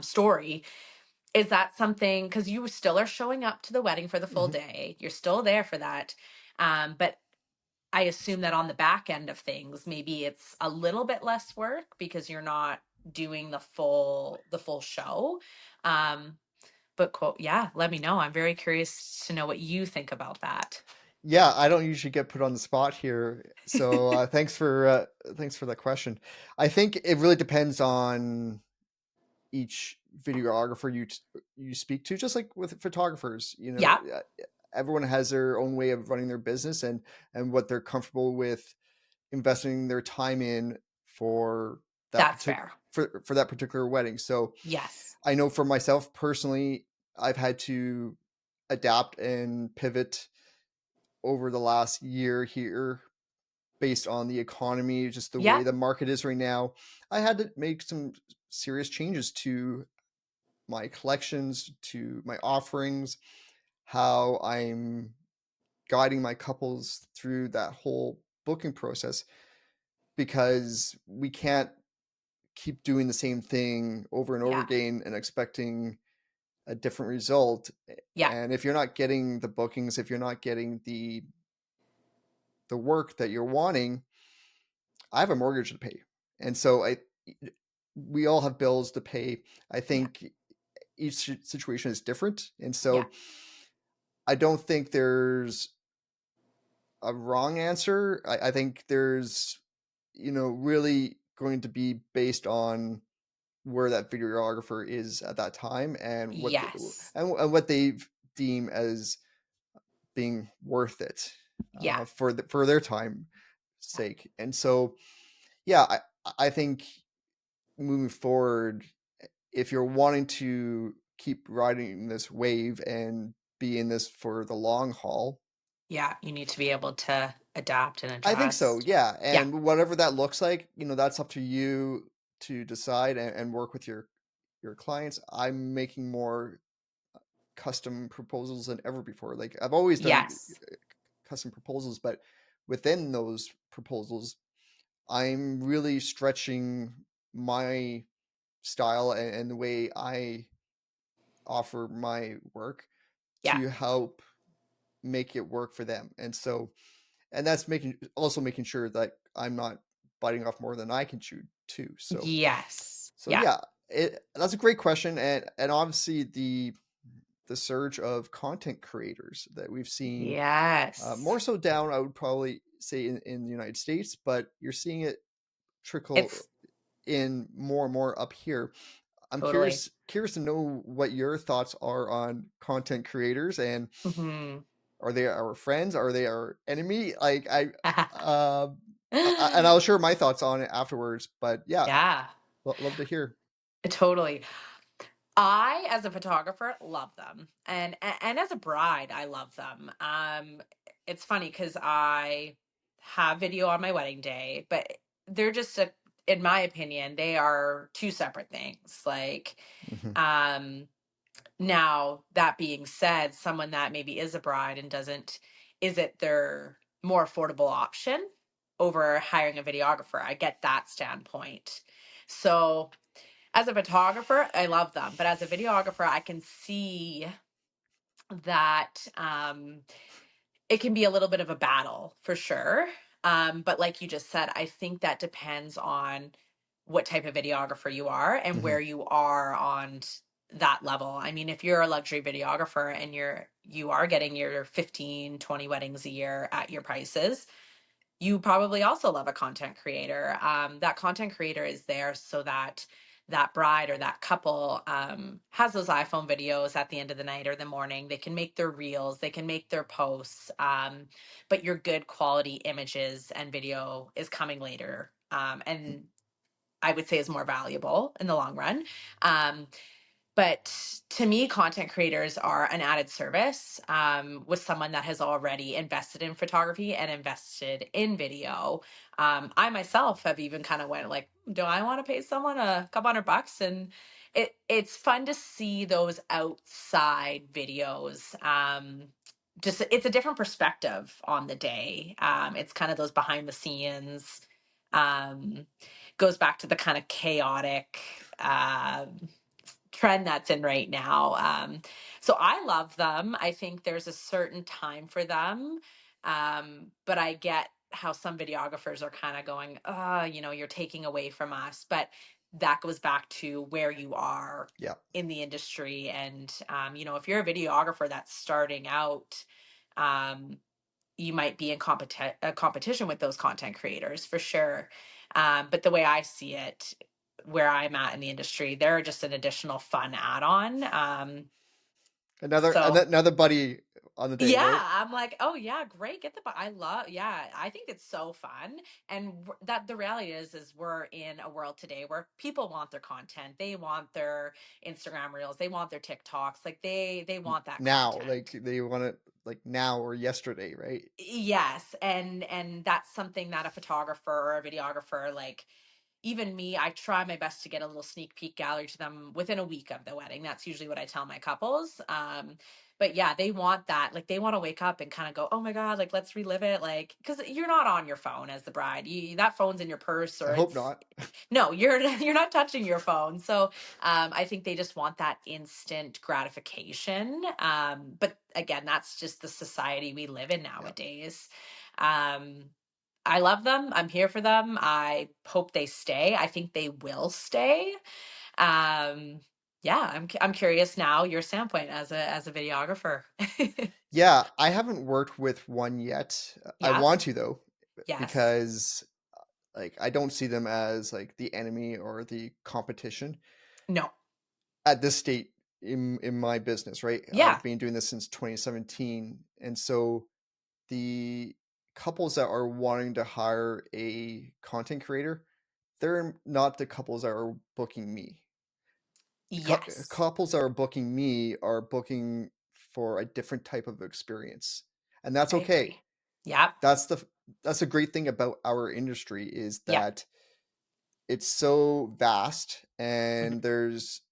story. Is that something, because you still are showing up to the wedding for the full Mhm. day, you're still there for that. But I assume that on the back end of things, maybe it's a little bit less work because you're not doing the full show. Um, but quote, yeah, let me know. I'm very curious to know what you think about that. Yeah, I don't usually get put on the spot here, so thanks for that question. I think it really depends on each videographer you speak to, just like with photographers. Yeah, Everyone has their own way of running their business, and what they're comfortable with investing their time in for that that's particular fair. for that particular wedding. So Yes. I know for myself personally, I've had to adapt and pivot over the last year here based on the economy, just the Yeah, way the market is right now. I had to make some serious changes to my collections, to my offerings, how I'm guiding my couples through that whole booking process, because we can't keep doing the same thing over and over yeah, again and expecting a different result. yeah, And if you're not getting the bookings, if you're not getting the work that you're wanting, I have a mortgage to pay. And so we all have bills to pay. I yeah, think each situation is different. And yeah, so I don't think there's a wrong answer. I think there's, really going to be based on where that videographer is at that time and Yes. and what they deem as being worth it Yeah. for their time sake. And so, yeah, I think moving forward, if you're wanting to keep riding this wave and be in this for the long haul, Yeah. You need to be able to adapt and I think so, adjust. yeah. Yeah. And whatever that looks like, that's up to you to decide and work with your clients. I'm making more custom proposals than ever before. Like I've always done Yes. custom proposals, but within those proposals, I'm really stretching my style and the way I offer my work Yeah. to help make it work for them. And so, and that's making sure that I'm not biting off more than I can chew too. So, Yes. so Yeah. yeah, that's a great question, and obviously the surge of content creators that we've seen, Yes. more so down, I would probably say in the United States, but you're seeing it trickle It's in more and more up here. I'm totally. curious to know what your thoughts are on content creators, and Mhm. are they our friends? Are they our enemy? Like uh, and I'll share my thoughts on it afterwards. But yeah, Yeah. love to hear. Totally. I, as a photographer, love them, and as a bride, I love them. It's funny because I have video on my wedding day, but they're just in my opinion, they are two separate things. Like, Mhm. um, now that being said, someone that maybe is a bride and doesn't, is it their more affordable option over hiring a videographer? I get that standpoint. So as a photographer, I love them, but as a videographer, I can see that it can be a little bit of a battle for sure. But like you just said, I think that depends on what type of videographer you are and Mhm. where you are on that level. I mean, if you're a luxury videographer and you are getting your 15, 20 weddings a year at your prices, you probably also love a content creator. That content creator is there so that that bride or that couple has those iPhone videos at the end of the night or the morning. They can make their reels, they can make their posts, but your good quality images and video is coming later. And I would say is more valuable in the long run. Um, but to me, content creators are an added service with someone that has already invested in photography and invested in video. I myself have even kind of went like, do I want to pay someone a couple $100? And it's fun to see those outside videos. Just it's a different perspective on the day. It's kind of those behind the scenes. Um, Goes back to the kind of chaotic. Trend that's in right now. So I love them. I think there's a certain time for them. But I get how some videographers are kind of going, you're taking away from us. But that goes back to where you are Yeah. in the industry. And, if you're a videographer that's starting out, um, you might be in a competition with those content creators for sure. But the way I see it, where I'm at in the industry, they're just an additional fun add-on. So Another buddy on the day, yeah, right? I'm like, oh yeah, great. Get the I love, yeah, I think it's so fun. And that the reality is we're in a world today where people want their content. They want their Instagram reels, they want their TikToks, like they want that Now, content. like they want it like now or yesterday, right? Yes, and that's something that a photographer or a videographer, like even me, I try my best to get a little sneak peek gallery to them within a week of the wedding. That's usually what I tell my couples. But yeah, they want that. Like they want to wake up and kind of go, "Oh my God, like let's relive it." Like cuz you're not on your phone as the bride. That phone's in your purse I or hope it's not. no, you're you're not touching your phone. So I think they just want that instant gratification. But again, that's just the society we live in Yeah. nowadays. Um, I love them. I'm here for them. I hope they stay. I think they will stay. Um, Yeah, I'm curious now your standpoint as a videographer. Yeah, I haven't worked with one yet. I Yeah. want to though, Yes. because like I don't see them as like the enemy or the competition No. at this state in my business, right? Yeah. I've been doing this since 2017, and so the couples that are wanting to hire a content creator, they're not the couples that are booking me. Yes. Couples that are booking me are booking for a different type of experience, and that's I okay. agree. Yep. That's the that's a great thing about our industry is Yep. that it's so vast Mhm. and there's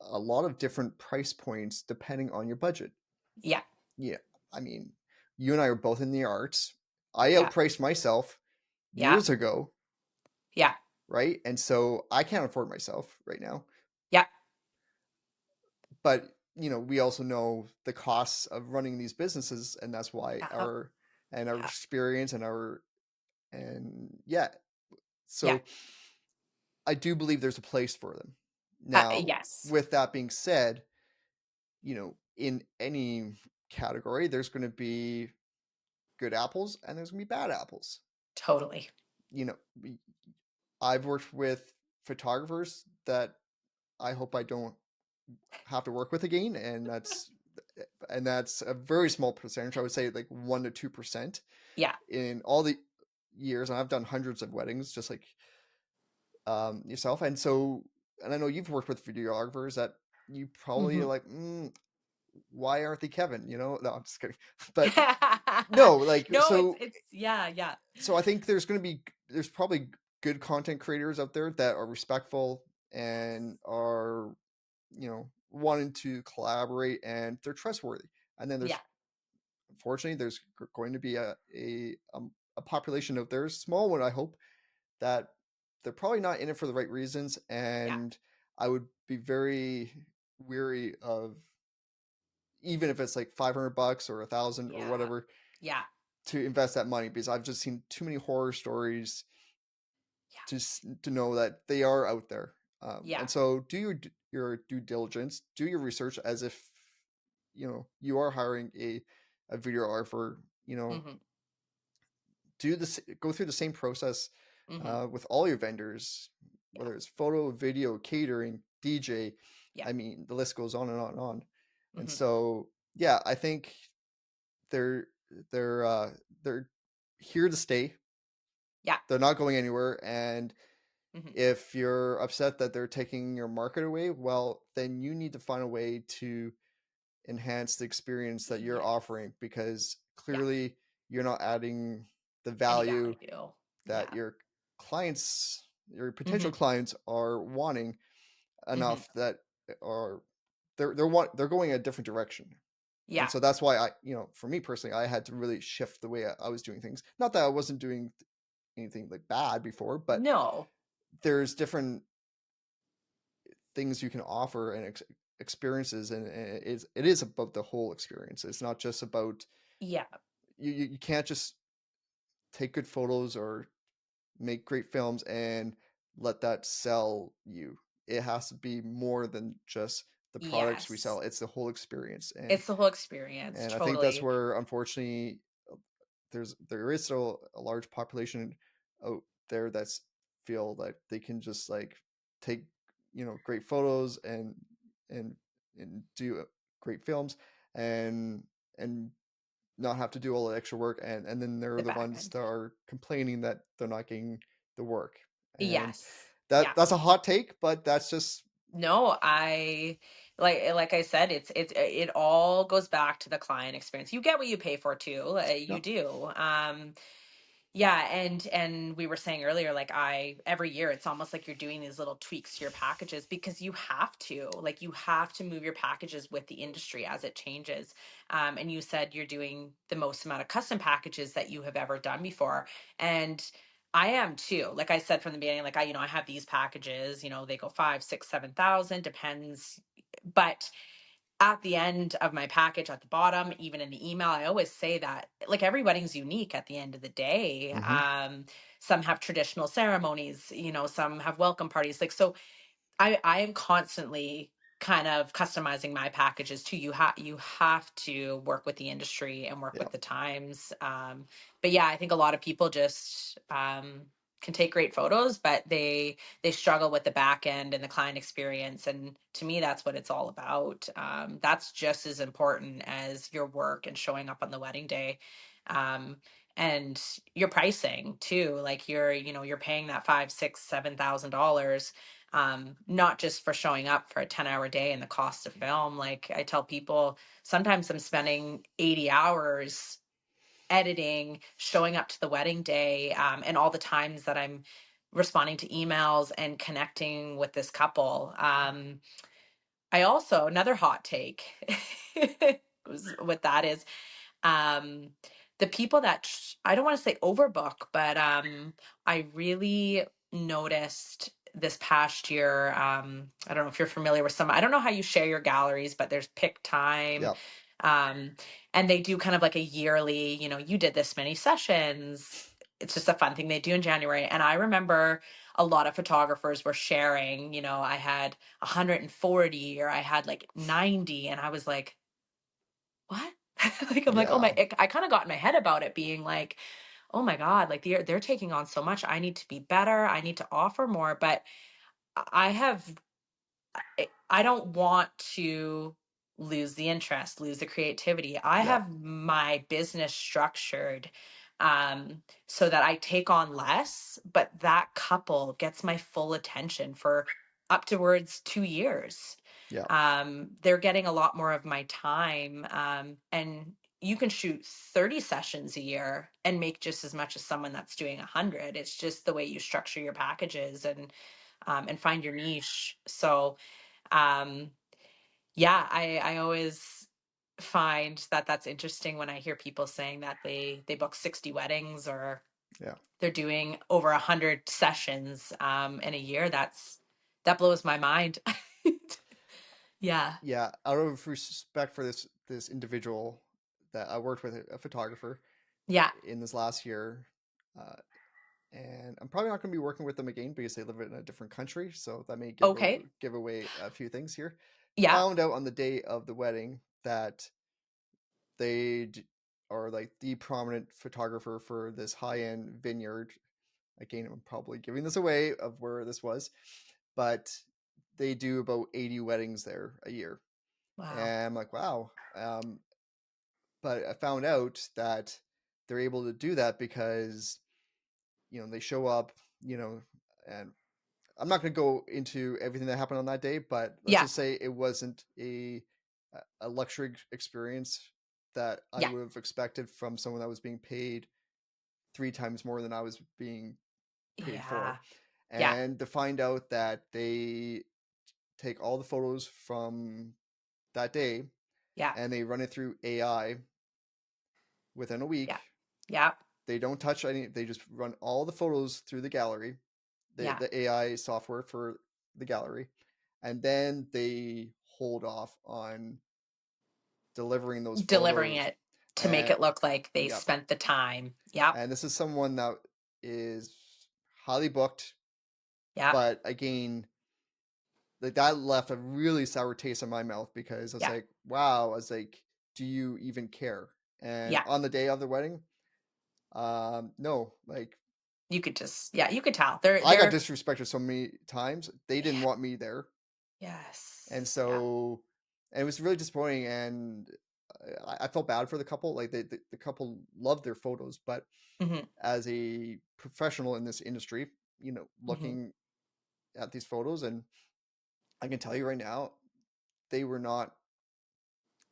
a lot of different price points depending on your budget. Yeah. Yeah, I mean, you and I are both in the arts. I Yeah. outpriced myself Yeah. years ago, Yeah. right? And so I can't afford myself right now. Yeah. But, we also know the costs of running these businesses, and that's why Yeah. our Yeah. experience and yeah. Yeah. So I do believe there's a place for them. Now, Yes. with that being said, in any category, there's going to be good apples and there's going to be bad apples. Totally. You know, I've worked with photographers that I hope I don't have to work with again, and that's a very small percentage. I would say like 1 to 2% Yeah. in all the years, and I've done hundreds of weddings, just like yourself. And I know you've worked with videographers that you probably are Mhm. like, why aren't they Kevin? No, I'm just kidding. But no, like No, so it's yeah, yeah. so I think there's probably good content creators out there that are respectful and Yes. are wanting to collaborate and they're trustworthy. And then Yeah. unfortunately there's going to be a population out there, small one I hope, that they're probably not in it for the right reasons, Yeah. and I would be very weary of, even if it's like 500 bucks or 1,000 or Yeah. whatever, Yeah. to invest that money, because I've just seen too many horror stories Yeah. to know that they are out there. Yeah. And so do your due diligence, do your research as if you are hiring a videographer. Mhm. Go through the same process Mhm. with all your vendors, Yeah. whether it's photo, video, catering, DJ. Yeah. I mean, the list goes on and on and on. And Mhm. so, yeah, I think they're they're uh, they're here to stay. Yeah. They're not going anywhere. And Mhm. if you're upset that they're taking your market away, well, then you need to find a way to enhance the experience that you're Yes. offering, because Yeah. clearly you're not adding the Any value value. that Yeah. your potential Mhm. clients are wanting Mhm. enough, that are they're going a different direction. And Yeah. so that's why for me personally, I had to really shift the way I was doing things. Not that I wasn't doing anything like bad before, but No. there's different things you can offer and experiences, and it is about the whole experience. It's not just about, Yeah. you can't just take good photos or make great films and let that sell you. It has to be more than just the products we Yes. sell. It's the whole experience. and It's the whole experience. and I think that's Totally. where, unfortunately, there is still a large population out there that's feel that they can just like take great photos and and do great films, and and not have to do all the extra work, and then they're The the back ones end. that are complaining that they're not getting the work. And Yes. Yeah. that's a hot take, but that's just No, I like I said, it all goes back to the client experience. You get what you pay for too. yeah. You do. Yeah, and we were saying earlier, like I every year it's almost like you're doing these little tweaks to your packages because you have to. Like you have to move your packages with the industry as it changes. And you said you're doing the most amount of custom packages that you have ever done before. And I am too. Like I said from the beginning, like I have these packages, they go 5, 6, 7,000, depends. But at the end of my package at the bottom, even in the email, I always say that like everybody's unique at the end of the day. Hmm. Some have traditional ceremonies, some have welcome parties. Like, so I am constantly kind of customizing my packages too. You have to work with the industry and work Yeah, with the times. But yeah, I think a lot of people just can take great photos, but they struggle with the back end and the client experience. And to me, that's what it's all about. That's just as important as your work and showing up on the wedding day. Um, and your pricing too, like you're paying that 5 6 7 thousand dollars, not just for showing up for a 10-hour day and the cost of film. Like I tell people, sometimes I'm spending 80 hours editing, showing up to the wedding day, and all the times that I'm responding to emails and connecting with this couple. I also, another hot take with that is, um the people that I don't want to say overbook, but I really noticed this past year. I don't know if you're familiar with some, I don't know how you share your galleries, but there's pick time. yeah, um and they do kind of like a yearly, you did this many sessions. It's just a fun thing they do in January. And I remember a lot of photographers were sharing, I had 140 or I had like 90, and I was like, what? Like, I'm like, oh my, yeah, I kind of got in my head about it being like, oh my God, like they're taking on so much. I need to be better. I need to offer more. But I have, I don't want to lose the interest, lose the creativity. I yeah, have my business structured so that I take on less, but that couple gets my full attention for up towards 2 years. yeah, They're getting a lot more of my time. And you can shoot 30 sessions a year and make just as much as someone that's doing 100. It's just the way you structure your packages and find your niche. So, um, yeah, I always find that that's interesting when I hear people saying that they book 60 weddings, or yeah. they're doing over 100 sessions in a year. That blows my mind. Yeah. Yeah, out of respect for this individual that I worked with, a photographer, Yeah. in this last year, uh, and I'm probably not going to be working with them again because they live in a different country, so that may Okay. give away a few things here. Yeah. Found out on the day of the wedding that they are like the prominent photographer for this high-end vineyard. Again, I'm probably giving this away of where this was, but they do about 80 weddings there a year. Wow. And I'm like, wow. But I found out that they're able to do that because, they show up, and I'm not going to go into everything that happened on that day, but let's Yeah. just say it wasn't a luxury experience that I Yeah. would have expected from someone that was being paid three times more than I was being paid for. Yeah. Yeah. And to find out that they take all the photos from that day Yeah. and they run it through AI within a week. Yeah. Yeah. They don't touch any, they just run all the photos through the gallery, Yeah. the AI software for the gallery, and then they hold off on delivering those Delivering photos. it to make And it look like they yep. spent the time. Yep. And this is someone that is highly booked, Yep. but again, like that left a really sour taste in my mouth because I was Yeah. like, wow, I was like, do you even care? And Yeah. on the day of the wedding, no, like You could just, yeah, you could tell. They're I got they're disrespected so many times. They didn't yeah. want me there. And Yes. Yeah. so, and it was really disappointing. And I felt bad for the couple. Like the couple loved their photos, but Hmm. as a professional in this industry, Hmm. looking at these photos, and I can tell you right now, they were not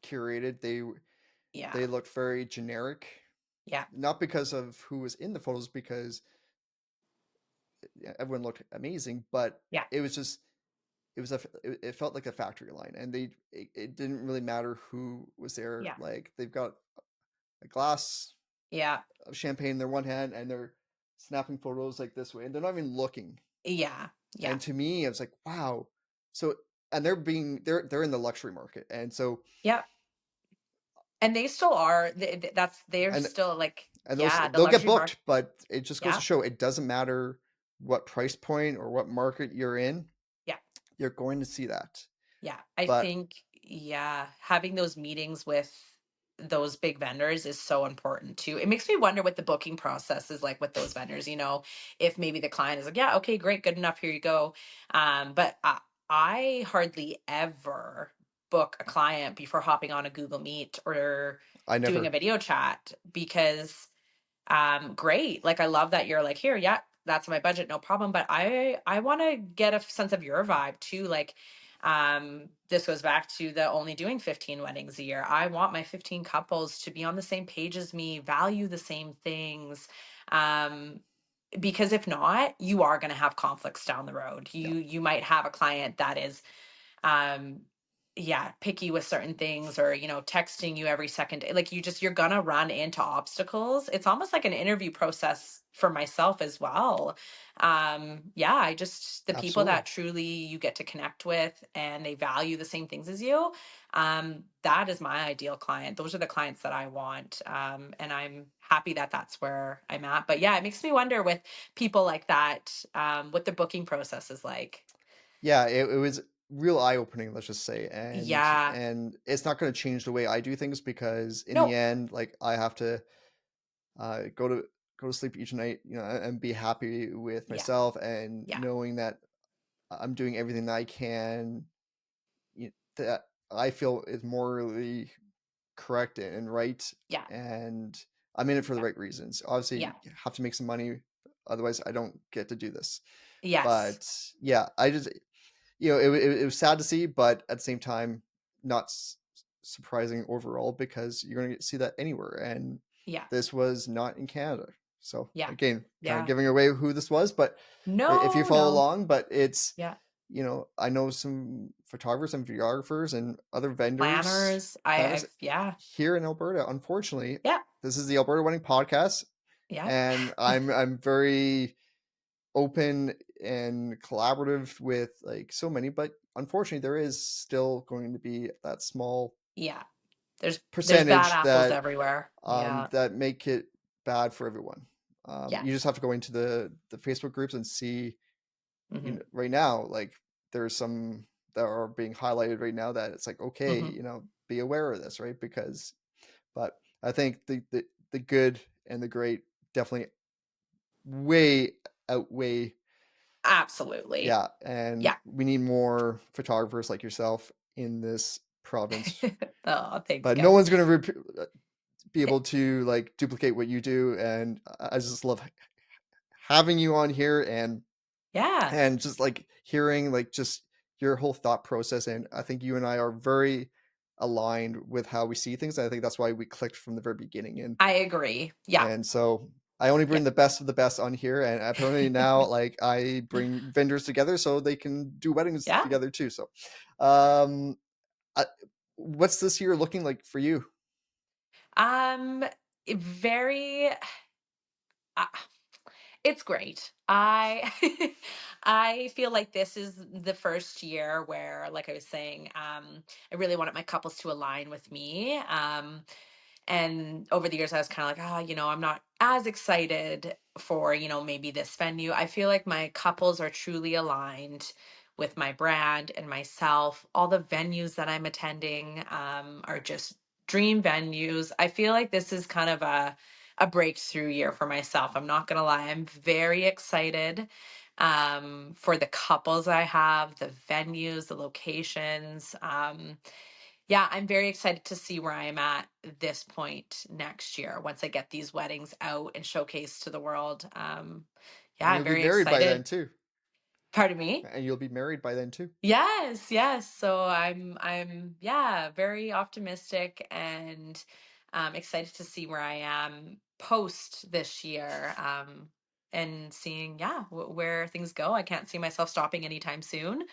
curated. Yeah. They looked very generic, Yeah. not because of who was in the photos, because everyone looked amazing, but Yeah. it was just it felt like a factory line, and it didn't really matter who was there. Yeah. Like they've got a glass Yeah. of champagne in their one hand, and they're snapping photos like this way, and they're not even looking. Yeah. Yeah. And to me, I was like, wow. So, and they're in the luxury market, and so Yeah. And they still are. They're and still like, and yeah, the they'll get luxury market. booked, but it just goes Yeah. to show it doesn't matter what price point or what market you're in. Yeah. you're going to see that. Yeah, I But think, yeah, having those meetings with those big vendors is so important too. It makes me wonder what the booking process is like with those vendors, if maybe the client is like, yeah, okay, great, good enough, here you go. But I hardly ever book a client before hopping on a Google Meet or I doing a never. video chat because great, like I love that you're like, here, yeah, that's my budget, no problem, but I want to get a sense of your vibe too. Like this goes back to the only doing 15 weddings a year. I want my 15 couples to be on the same page as me, value the same things. um because if not, you are going to have conflicts down the road. Yeah, You might have a client that is um yeah, picky with certain things, or texting you every second day. Like you're gonna run into obstacles. It's almost like an interview process for myself as well. Yeah, I just, the people absolutely. that truly you get to connect with and they value the same things as you, that is my ideal client. Those are the clients that I want. And I'm happy that that's where I'm at. But yeah, it makes me wonder with people like that, what the booking process is like. Yeah, it was real eye opening, let's just say, Yeah. and it's not going to change the way I do things because in the No. end, like I have to go to sleep each night, and be happy with Yeah. myself and Yeah. knowing that I'm doing everything that I can, that I feel is morally correct and right, Yeah. and I'm in it for the Yeah. right reasons. Obviously, Yeah. you have to make some money, otherwise I don't get to do this. Yes. But yeah, I just it was sad to see, but at the same time, not surprising overall because you're going to see that anywhere, and Yeah. this was not in Canada. So Yeah. again, kind of Yeah. giving away who this was, but if you No, follow no. along, but it's Yeah. I know some photographers and videographers and other vendors, Planners. planners Yeah. here in Alberta. Unfortunately, Yeah. this is the Alberta Wedding Podcast, Yeah. and I'm very open and collaborative with like so many, but unfortunately there is still going to be that small Yeah. There's bad percentage apples everywhere. Yeah. that make it bad for everyone. Yeah. You just have to go into the Facebook groups and see, Hmm. right now, like there's some that are being highlighted right now that it's like, okay, Hmm. be aware of this, right? Because, but I think the good and the great definitely way outweigh. Absolutely. Yeah, and Yeah. we need more photographers like yourself in this province. Oh, thanks, But no Kev. one's going to be able to like duplicate what you do, and I just love having you on here, Yeah. and just like hearing like just your whole thought process. And I think you and I are very aligned with how we see things. I think that's why we clicked from the very beginning. And I agree. Yeah. And so I only Yeah. bring the best of the best on here, and apparently now like I bring vendors together so they can do weddings Yeah. together too. So, um, I, what's this year looking like for you? Um, very uh, it's great. I I feel like this is the first year where, like I was saying, I really wanted my couples to align with me. And over the years, I was kind of like, I'm not as excited for, maybe this venue. I feel like my couples are truly aligned with my brand and myself. All the venues that I'm attending are just dream venues. I feel like this is kind of a breakthrough year for myself. I'm not gonna lie. I'm very excited for the couples I have, the venues, the locations. Yeah, I'm very excited to see where I'm at this point next year once I get these weddings out and showcased to the world. Yeah, And I'm you'll be very married by then excited. too. Pardon me? And you'll be married by then too. Yes, yes. So I'm yeah, very optimistic and excited to see where I am post this year. And seeing, yeah, where things go. I can't see myself stopping anytime soon.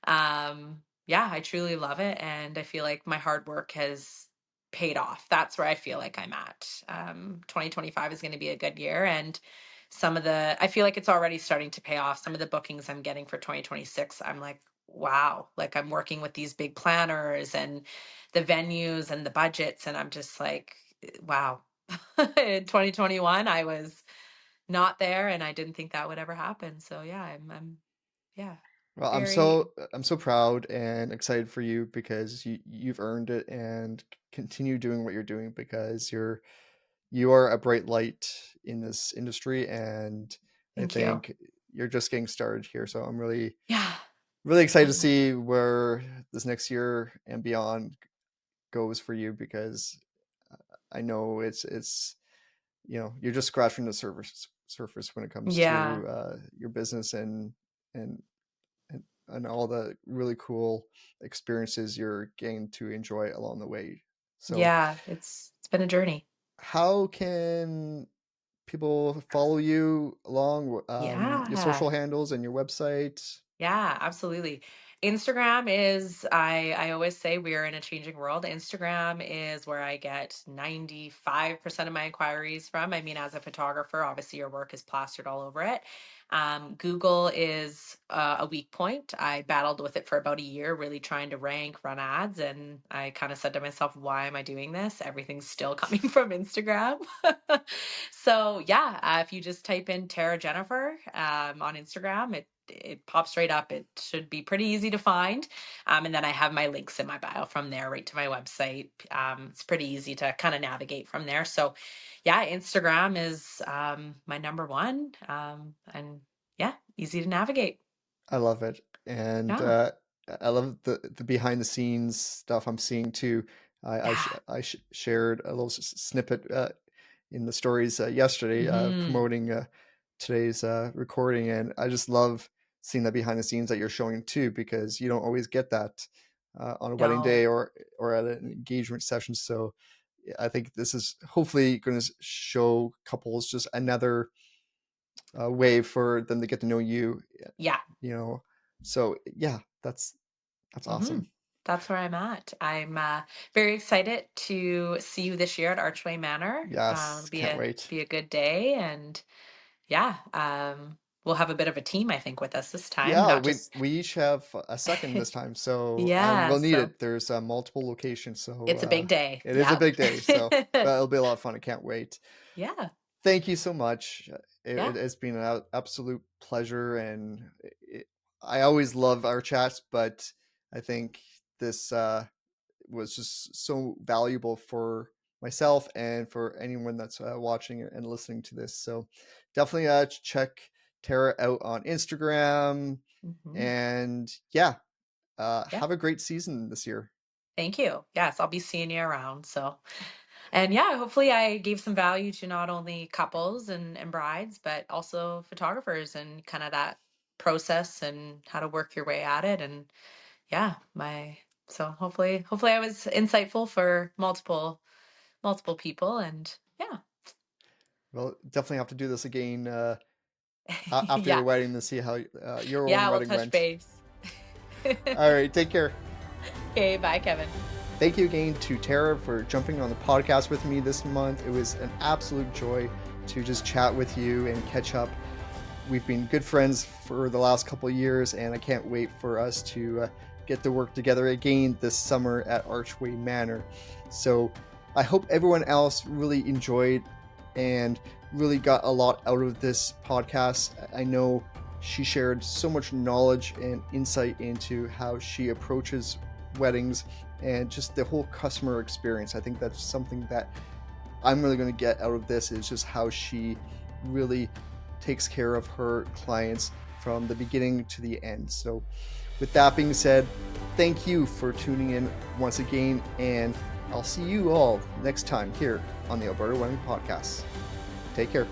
Yeah, I truly love it, and I feel like my hard work has paid off. That's where I feel like I'm at. 2025 is going to be a good year, and I feel like it's already starting to pay off. Some of the bookings I'm getting for 2026, I'm like, wow, like I'm working with these big planners and the venues and the budgets, and I'm just like, wow. In 2021, I was not there, and I didn't think that would ever happen. So yeah, I'm yeah. Well, Very, I'm so proud and excited for you because you've earned it, and continue doing what you're doing because you are a bright light in this industry, and I thank you. think you're just getting started here. So I'm Yeah. really excited to Um, see where this next year and beyond goes for you, because I know it's you're just scratching the surface when it comes yeah. to your business, and and all the really cool experiences you're getting to enjoy along the way. So, Yeah. It's been a journey. how can people follow you along, your Yeah. social handles and your website? Yeah, absolutely. Instagram is, I always say we are in a changing world. Instagram is where I get 95% of my inquiries from. I mean, as a photographer, obviously your work is plastered all over it. Google is a weak point. I battled with it for about a year, really trying to rank, run ads, and I kind of said to myself, why am I doing this? Everything's still coming from Instagram. So yeah, if you just type in Tara Jennifer on Instagram, it pops right up. It should be pretty easy to find. And then I have my links in my bio from there right to my website. It's pretty easy to kind of navigate from there. So, yeah, Instagram is my number one. And yeah, easy to navigate. I love it, and Yeah. I love the behind the scenes stuff I'm seeing too. Yeah. Shared a little snippet in the stories yesterday, Hmm. promoting today's recording, and I just love seeing that behind the scenes that you're showing too, because you don't always get that on a wedding No. day or at an engagement session. So yeah, I think this is hopefully going to show couples just another way for them to get to know you, Yeah. you know. So yeah, that's Hmm. awesome. That's where I'm at. I'm very excited to see you this year at Archway Manor. It'll Yes, can't wait. be a good day, and yeah, we'll have a bit of a team, I think, with us this time. Yeah, Not just we each have a second this time, so yeah. we'll need So it. There's multiple locations, so it's a big day. it is a Yep. big day. So, but it'll be a lot of fun. I can't wait. Yeah. Thank you so much. Yeah. It's been an absolute pleasure, and I always love our chats, but I think this was just so valuable for myself and for anyone that's watching and listening to this. So definitely check Tara out on Instagram, Hmm. and yeah, Yeah. have a great season this year. Thank you. Yes, I'll be seeing you around. So, and yeah, hopefully I gave some value to not only couples and brides, but also photographers and kind of that process and how to work your way at it. And yeah, so hopefully I was insightful for multiple people. And yeah. Well, definitely have to do this again after your Yeah. wedding to see how your own Yeah, we'll wedding touch went. base. All right, take care. Okay, bye, Kevin. Thank you again to Tara for jumping on the podcast with me this month. It was an absolute joy to just chat with you and catch up. We've been good friends for the last couple of years, and I can't wait for us to get to work together again this summer at Archway Manor. So I hope everyone else really enjoyed and really got a lot out of this podcast. I know she shared so much knowledge and insight into how she approaches weddings and just the whole customer experience. I think that's something that I'm really going to get out of this, is just how she really takes care of her clients from the beginning to the end. So with that being said, thank you for tuning in once again, and I'll see you all next time here on the Alberta Wedding Podcast. Take care.